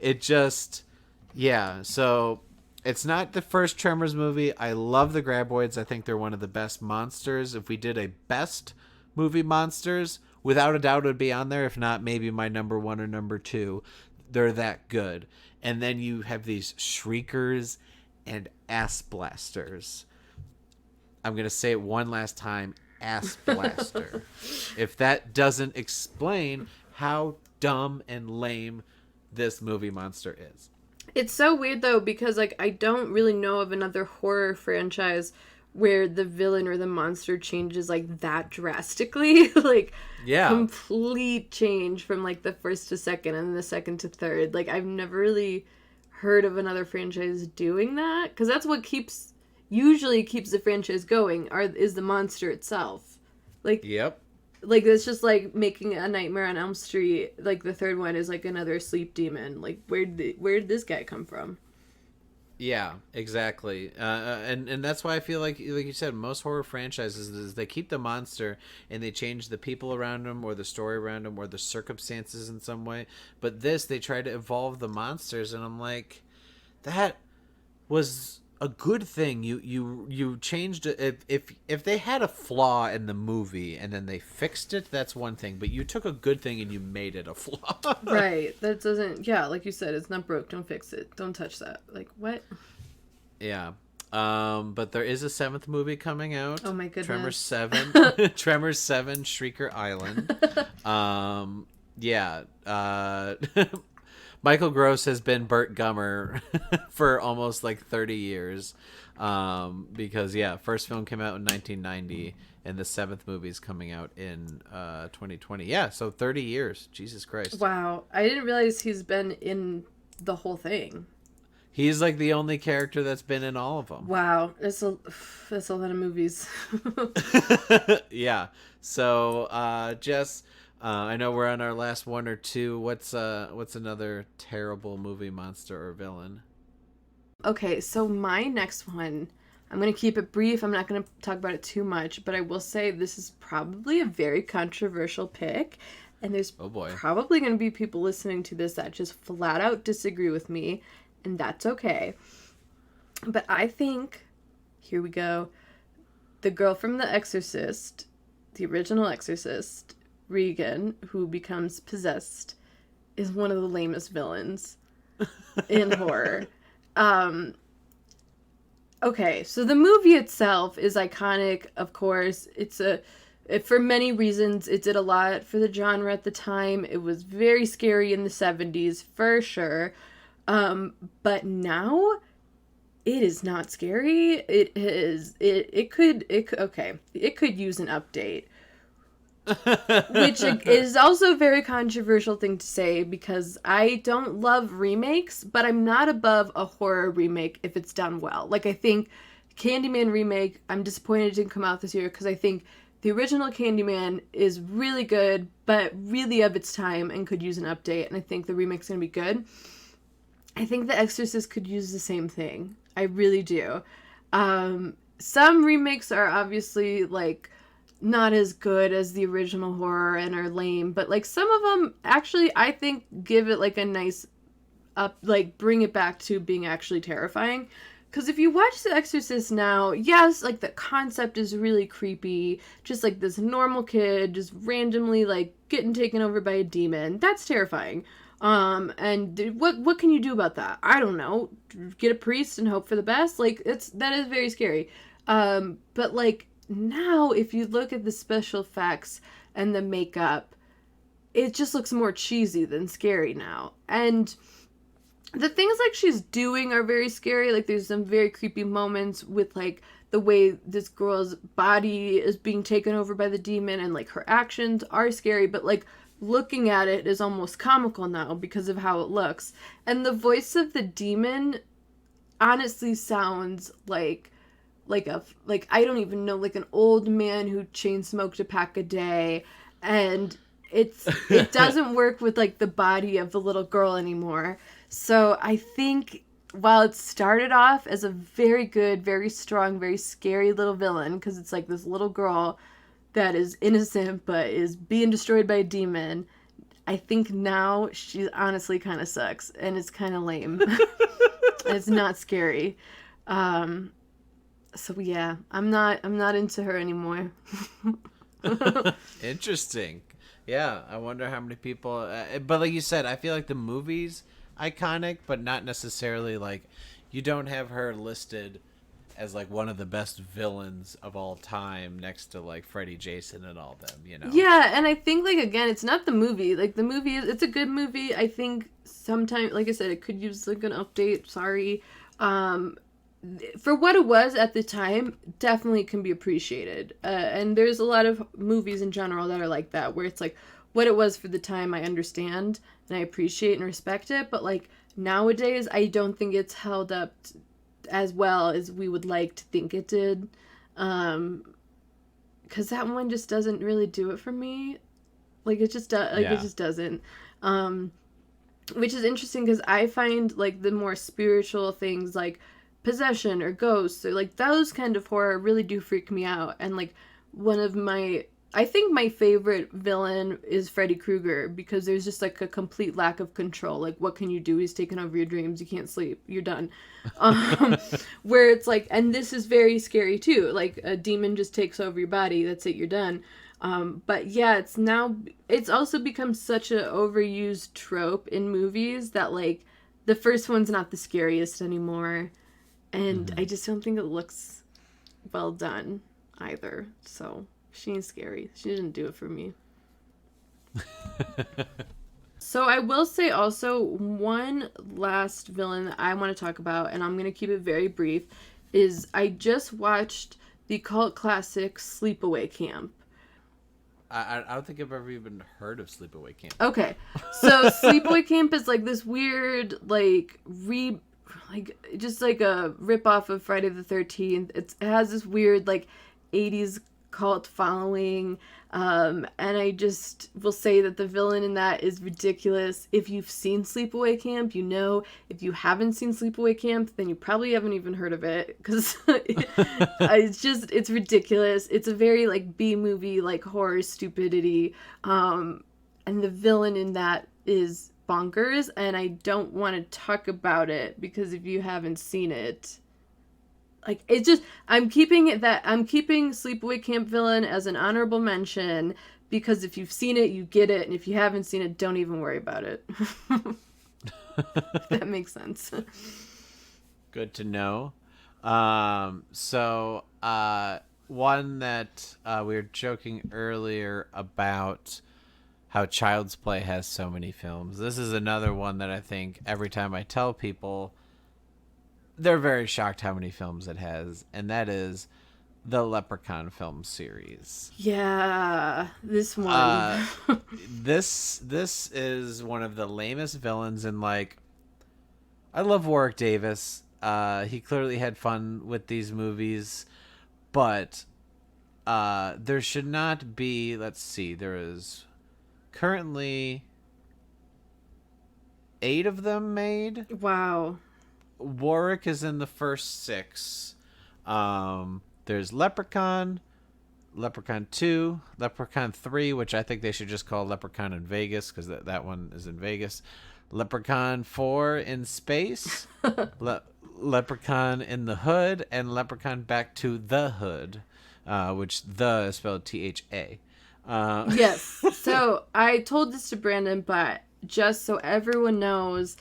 It just, yeah. So it's not the first Tremors movie. I love the Graboids. I think they're one of the best monsters. If we did a best movie monsters, without a doubt it would be on there. If not, maybe my number 1 or number 2. They're that good. And then you have these Shriekers and ass blasters. I'm going to say it one last time. Ass blaster. If that doesn't explain how dumb and lame this movie monster is. It's so weird though, because like I don't really know of another horror franchise where the villain or the monster changes like that drastically. Like, yeah, complete change from like the first to second and the second to third. Like, I've never really heard of another franchise doing that, because that's what usually keeps the franchise going is the monster itself. Like, yep. Like, it's just like making a Nightmare on Elm Street. Like, the third one is like another sleep demon. Like, where did this guy come from? Yeah, exactly. And that's why I feel like you said, most horror franchises is they keep the monster and they change the people around them or the story around them or the circumstances in some way. But this, they try to evolve the monsters, and I'm like, that was a good thing. You changed it. If they had a flaw in the movie and then they fixed it, that's one thing, but you took a good thing and you made it a flaw. Right. That doesn't, yeah, like you said, it's not broke, don't fix it, don't touch that. Like, what? Yeah. But there is a 7th movie coming out. Oh my goodness. Tremors 7 Tremors 7 Shrieker Island. Yeah. Michael Gross has been Burt Gummer for almost like 30 years. Because, yeah, first film came out in 1990, and the 7th movie is coming out in 2020. Yeah, so 30 years. Jesus Christ. Wow. I didn't realize he's been in the whole thing. He's like the only character that's been in all of them. Wow. That's a lot of movies. Yeah. So, Jess... I know we're on our last 1 or 2. What's another terrible movie monster or villain? Okay, so my next one, I'm going to keep it brief. I'm not going to talk about it too much, but I will say this is probably a very controversial pick, and there's probably going to be people listening to this that just flat out disagree with me, and that's okay. But I think, here we go, the girl from The Exorcist, the original Exorcist, Regan, who becomes possessed, is one of the lamest villains in horror. Okay, so the movie itself is iconic, of course. For many reasons, it did a lot for the genre at the time. It was very scary in the 70s, for sure. But now, it is not scary. It could use an update. Which is also a very controversial thing to say, because I don't love remakes, but I'm not above a horror remake if it's done well. Like, I think Candyman remake, I'm disappointed it didn't come out this year, because I think the original Candyman is really good, but really of its time and could use an update, and I think the remake's going to be good. I think The Exorcist could use the same thing. I really do. Some remakes are obviously like not as good as the original horror and are lame, but like some of them actually I think give it like a nice up, like bring it back to being actually terrifying. Because if you watch The Exorcist now, yes, like the concept is really creepy. Just like this normal kid just randomly like getting taken over by a demon. That's terrifying. And what can you do about that? I don't know. Get a priest and hope for the best. Like that is very scary. But like now, if you look at the special effects and the makeup, it just looks more cheesy than scary now. And the things like she's doing are very scary. Like there's some very creepy moments with like the way this girl's body is being taken over by the demon, and like her actions are scary, but like looking at it is almost comical now because of how it looks. And the voice of the demon honestly sounds like I don't even know, like an old man who chain smoked a pack a day, and it doesn't work with like the body of the little girl anymore. So I think while it started off as a very good, very strong, very scary little villain, because it's like this little girl that is innocent but is being destroyed by a demon, I think now she honestly kind of sucks and it's kind of lame. And it's not scary. So yeah, I'm not into her anymore. Interesting. Yeah, I wonder how many people. But like you said, I feel like the movie's iconic, but not necessarily like you don't have her listed as like one of the best villains of all time next to like Freddy, Jason, and all them. You know. Yeah, and I think like again, it's not the movie. Like the movie, it's a good movie. I think sometimes, like I said, it could use like an update. Sorry. For what it was at the time, definitely can be appreciated. And there's a lot of movies in general that are like that, where it's like, what it was for the time, I understand, and I appreciate and respect it, but like, nowadays, I don't think it's held up as well as we would like to think it did. Because that one just doesn't really do it for me. Like, it just, it just doesn't. Which is interesting, because I find, like, the more spiritual things, like, possession or ghosts or like those kind of horror really do freak me out. And like I think my favorite villain is Freddy Krueger, because there's just like a complete lack of control. Like, what can you do? He's taking over your dreams. You can't sleep. You're done. Where it's like, and this is very scary too. Like a demon just takes over your body. That's it. You're done. But yeah, it's also become such an overused trope in movies that like the first one's not the scariest anymore. And I just don't think it looks well done either. So she ain't scary. She didn't do it for me. So I will say also one last villain that I want to talk about, and I'm going to keep it very brief, is I just watched the cult classic Sleepaway Camp. I don't think I've ever even heard of Sleepaway Camp. Okay. So Sleepaway Camp is like this weird, like, just like a ripoff of Friday the 13th. It has this weird like 80s cult following, and I just will say that the villain in that is ridiculous. If you've seen Sleepaway Camp, you know. If you haven't seen Sleepaway Camp, then you probably haven't even heard of it, because it's ridiculous. It's a very like B-movie like horror stupidity, and the villain in that is bonkers, and I don't want to talk about it because if you haven't seen it, like, it's just, I'm keeping Sleepaway Camp villain as an honorable mention, because if you've seen it, you get it, and if you haven't seen it, don't even worry about it. If that makes sense. Good to know. So one that we were joking earlier about how Child's Play has so many films. This is another one that I think every time I tell people, they're very shocked how many films it has, and that is the Leprechaun film series. Yeah, this one. This is one of the lamest villains, and like, I love Warwick Davis. He clearly had fun with these movies, but there should not be, let's see, there is currently 8 of them made. Wow. Warwick is in the first 6. There's Leprechaun, Leprechaun 2, Leprechaun 3, which I think they should just call Leprechaun in Vegas because that one is in Vegas. Leprechaun 4 in space, Leprechaun in the Hood, and Leprechaun Back to the Hood, which the is spelled THA. Yes. So I told this to Brandon, but just so everyone knows,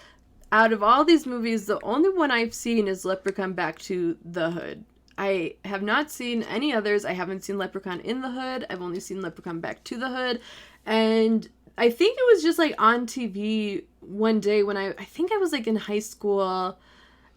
out of all these movies, the only one I've seen is Leprechaun Back to the Hood. I have not seen any others. I haven't seen Leprechaun in the Hood. I've only seen Leprechaun Back to the Hood. And I think it was just like on TV one day when I think I was like in high school,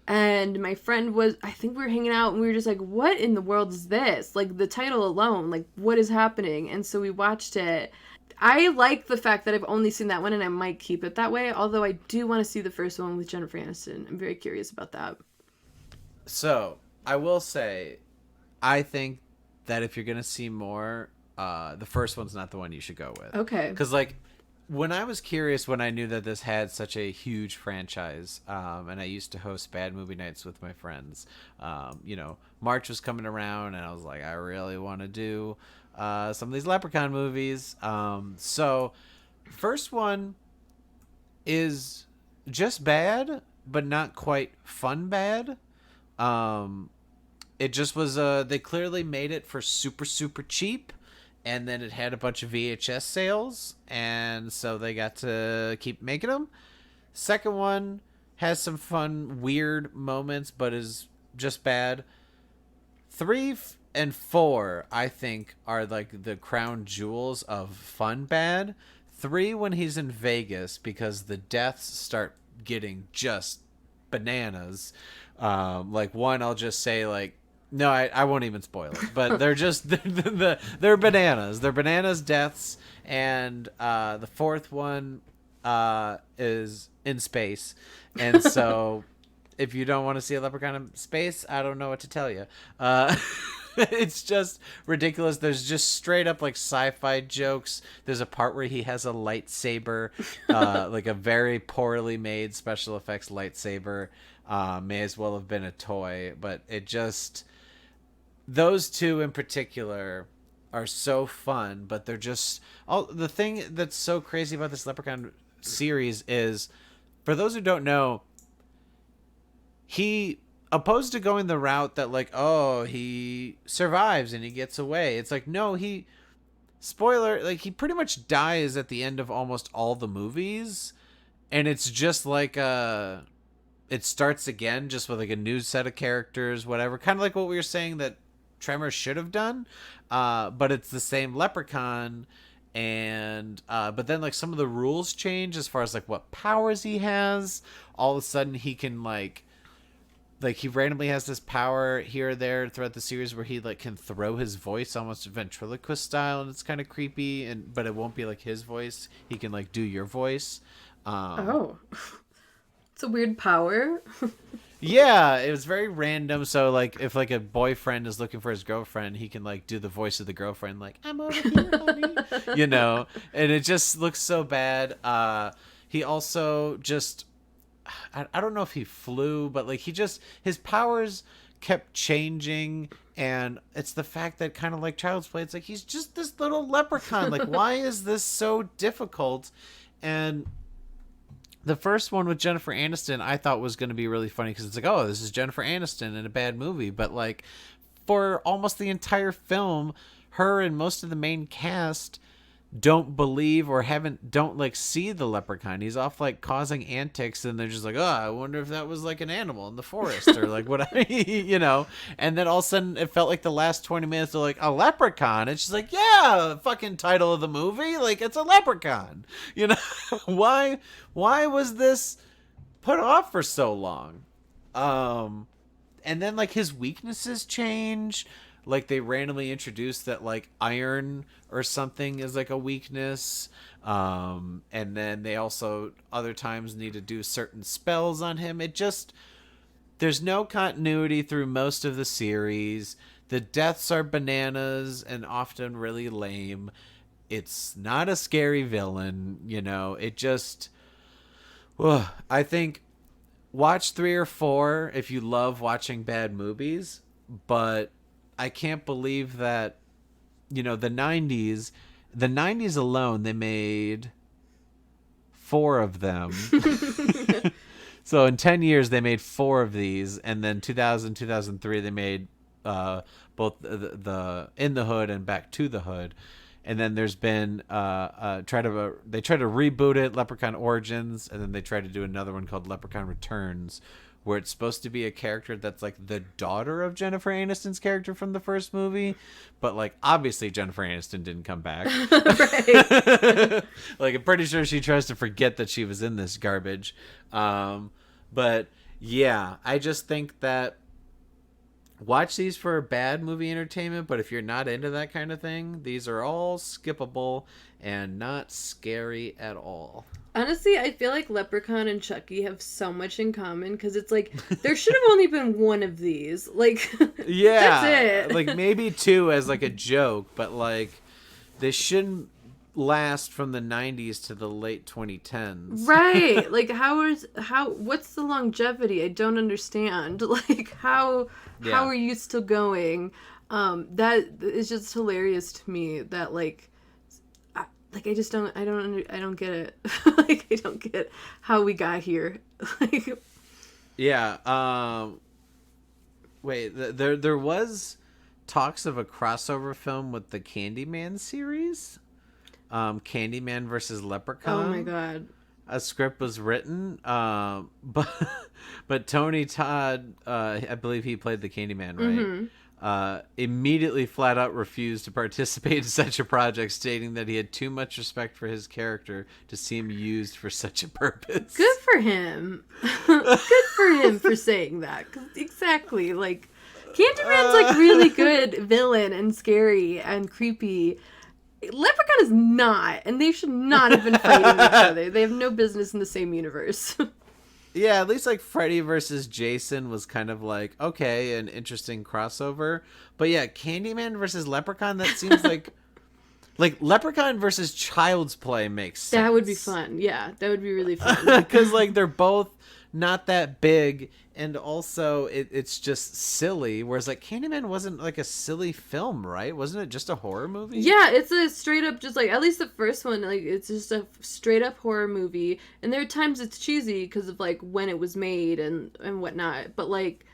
and my friend was, I think we were hanging out and we were just like, what in the world is this? Like the title alone, like what is happening? And so we watched it. I like the fact that I've only seen that one and I might keep it that way. Although I do want to see the first one with Jennifer Aniston. I'm very curious about that. So I will say, I think that if you're going to see more, the first one's not the one you should go with. Okay. Because, like, when I was curious, when I knew that this had such a huge franchise, and I used to host bad movie nights with my friends, March was coming around, and I was like, I really want to do some of these Leprechaun movies. So, first one is just bad, but not quite fun bad. It just was, they clearly made it for super, super cheap, and then it had a bunch of VHS sales, and so they got to keep making them. Second one has some fun, weird moments, but is just bad. 3 and 4, I think, are like the crown jewels of fun bad. 3 when he's in Vegas, because the deaths start getting just bananas. Like 1, I'll just say, like, no, I won't even spoil it, but they're just they're bananas. They're bananas deaths, and the 4th one is in space, and so if you don't want to see a leprechaun in space, I don't know what to tell you. It's just ridiculous. There's just straight up like sci-fi jokes. There's a part where he has a lightsaber, like a very poorly made special effects lightsaber. May as well have been a toy, but it just, those 2 in particular are so fun, but they're just, the thing that's so crazy about this Leprechaun series is, for those who don't know, he, opposed to going the route that like, oh, he survives and he gets away, it's like, no, he, spoiler, like he pretty much dies at the end of almost all the movies, and it's just like it starts again just with like a new set of characters, whatever, kind of like what we were saying that Tremors should have done, but it's the same Leprechaun, and but then like some of the rules change as far as like what powers he has. All of a sudden he can like he randomly has this power here or there throughout the series where he like can throw his voice almost ventriloquist style, and it's kind of creepy, and but it won't be like his voice. He can like do your voice. It's a weird power. Yeah, it was very random. So like if like a boyfriend is looking for his girlfriend, he can like do the voice of the girlfriend, like, I'm over here, honey. And it just looks so bad. He also just, I don't know if he flew, but like his powers kept changing, and it's the fact that, kind of like Child's Play, it's like he's just this little leprechaun. Like, why is this so difficult? And the first one with Jennifer Aniston, I thought was going to be really funny because it's like, oh, this is Jennifer Aniston in a bad movie. But like for almost the entire film, her and most of the main cast don't believe or don't like see the leprechaun. He's off like causing antics, and they're just like, oh, I wonder if that was like an animal in the forest or like what, and then all of a sudden it felt like the last 20 minutes are like, a leprechaun. It's just like, yeah, fucking title of the movie, like it's a leprechaun. Why was this put off for so long? And then like his weaknesses change. Like they randomly introduced that like iron or something is like a weakness. And then they also other times need to do certain spells on him. There's no continuity through most of the series. The deaths are bananas and often really lame. It's not a scary villain, it just, I think watch 3 or 4 if you love watching bad movies, but I can't believe that, the 90s alone, they made 4 of them. So in 10 years, they made 4 of these. And then 2000, 2003, they made both the In the Hood and Back to the Hood. And then there's been they try to reboot it, Leprechaun Origins, and then they try to do another one called Leprechaun Returns, where it's supposed to be a character that's like the daughter of Jennifer Aniston's character from the first movie, but like obviously Jennifer Aniston didn't come back. Right. Like I'm pretty sure she tries to forget that she was in this garbage. But yeah, I just think that watch these for bad movie entertainment, but if you're not into that kind of thing, these are all skippable and not scary at all. Honestly, I feel like Leprechaun and Chucky have so much in common because it's like there should have only been one of these. Like, yeah, that's it. Like maybe 2 as like a joke, but like they shouldn't last from the 90s to the late 2010s. Right. Like what's the longevity? I don't understand. Like how are you still going? That is just hilarious to me that I don't get it. Like I don't get how we got here. Like yeah, wait, there was talks of a crossover film with the Candyman series. Candyman versus Leprechaun. Oh my god. A script was written, but Tony Todd, I believe he played the Candyman, right? Mm-hmm. Immediately flat out refused to participate in such a project, stating that he had too much respect for his character to see him used for such a purpose. Good for him. Good for him for saying that. 'Cause exactly, like Candyman's like really good villain and scary and creepy. Leprechaun is not, and they should not have been fighting each other. They have no business in the same universe. Yeah, at least like Freddy versus Jason was kind of like, okay, an interesting crossover. But yeah, Candyman versus Leprechaun, that seems like Leprechaun versus Child's Play makes sense. That would be fun. Yeah, that would be really fun. Because like they're both not that big, and also it's just silly, whereas like Candyman wasn't like a silly film, right? Wasn't it just a horror movie? Yeah, it's a straight up, just like, at least the first one, like it's just a straight up horror movie, and there are times it's cheesy because of like when it was made and whatnot, but like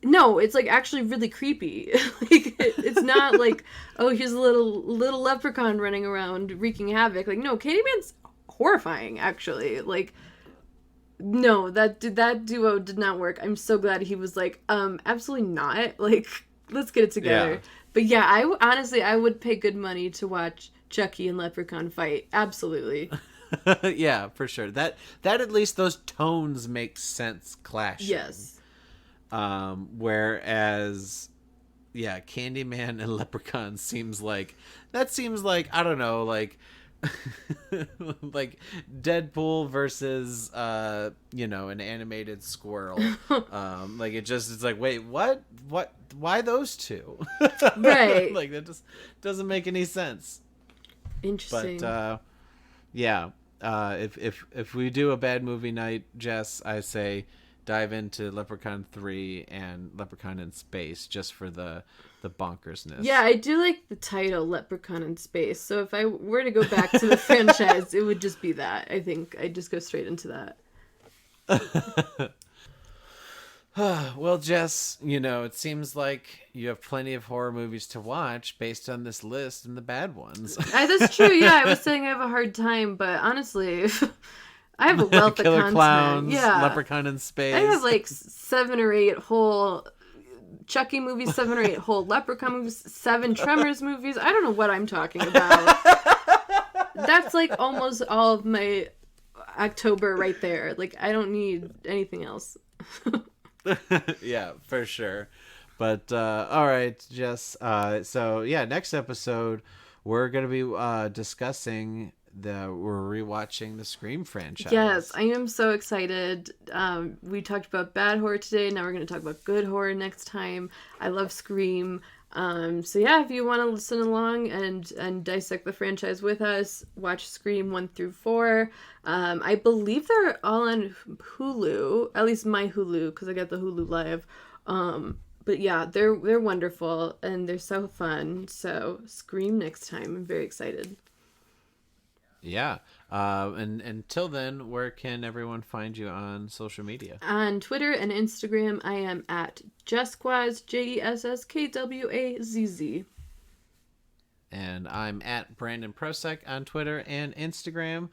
no, it's like actually really creepy. Like it's not like, oh, here's a little leprechaun running around wreaking havoc. Like no, Candyman's horrifying actually. Like no, that duo did not work. I'm so glad he was like, absolutely not. Like, let's get it together. Yeah. But yeah, I would pay good money to watch Chucky and Leprechaun fight. Absolutely. Yeah, for sure. That at least those tones make sense clashing. Yes. Whereas, yeah, Candyman and Leprechaun seems like I don't know, like like Deadpool versus an animated squirrel. Like it's like, wait, what why those two? Right. Like that just doesn't make any sense. Interesting. But yeah, if we do a bad movie night, Jess, I say dive into Leprechaun 3 and Leprechaun in Space just for the bonkersness. Yeah, I do like the title Leprechaun in Space. So if I were to go back to the franchise, it would just be that. I think I'd just go straight into that. Well, Jess, it seems like you have plenty of horror movies to watch based on this list and the bad ones. That's true. Yeah, I was saying I have a hard time, but honestly, I have a wealth of Killer content. Clowns, yeah. Leprechaun in Space. I have like 7 or 8 whole Chucky movies, 7 or 8 whole Leprechaun movies, 7 Tremors movies. I don't know what I'm talking about. That's like almost all of my October right there. Like, I don't need anything else. Yeah, for sure. But all right, Jess. So yeah, next episode we're gonna be discussing we're rewatching the Scream franchise. Yes, I am so excited. We talked about bad horror today. Now we're going to talk about good horror next time. I love Scream. So yeah, if you want to listen along and dissect the franchise with us, watch Scream 1 through 4. I believe they're all on Hulu, at least my Hulu, because I got the Hulu Live. But yeah, they're wonderful and they're so fun. So Scream next time. I'm very excited. Yeah. And until then, where can everyone find you on social media? On Twitter and Instagram, I am at Jessica Kwazz, JessKwazz. And I'm at Brandon Prosek on Twitter and Instagram.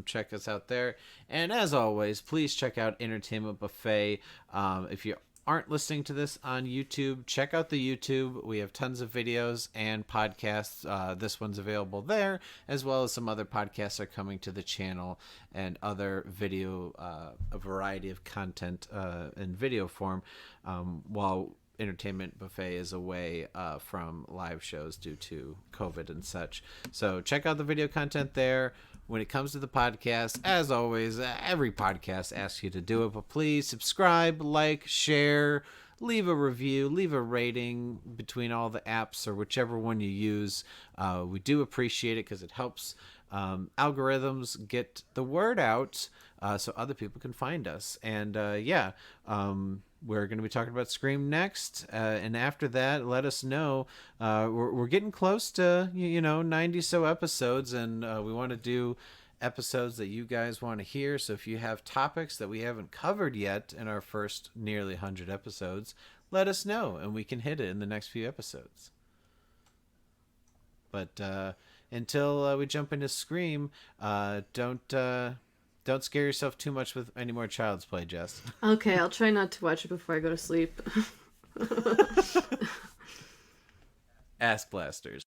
Check us out there. And as always, please check out Entertainment Buffet. If you aren't listening to this on YouTube, check out the YouTube. We have tons of videos and podcasts. This one's available there, as well as some other podcasts are coming to the channel and other video, a variety of content in video form, while Entertainment Buffet is away from live shows due to COVID and such. So check out the video content there. When it comes to the podcast, as always, every podcast asks you to do it, but please subscribe, like, share, leave a review, leave a rating between all the apps or whichever one you use. We do appreciate it because it helps algorithms get the word out so other people can find us. And we're going to be talking about Scream next. And after that, let us know. We're getting close to, 90 so episodes, and we want to do episodes that you guys want to hear. So if you have topics that we haven't covered yet in our first nearly 100 episodes, let us know, and we can hit it in the next few episodes. But until we jump into Scream, don't scare yourself too much with any more Child's Play, Jess. Okay, I'll try not to watch it before I go to sleep. Ass blasters.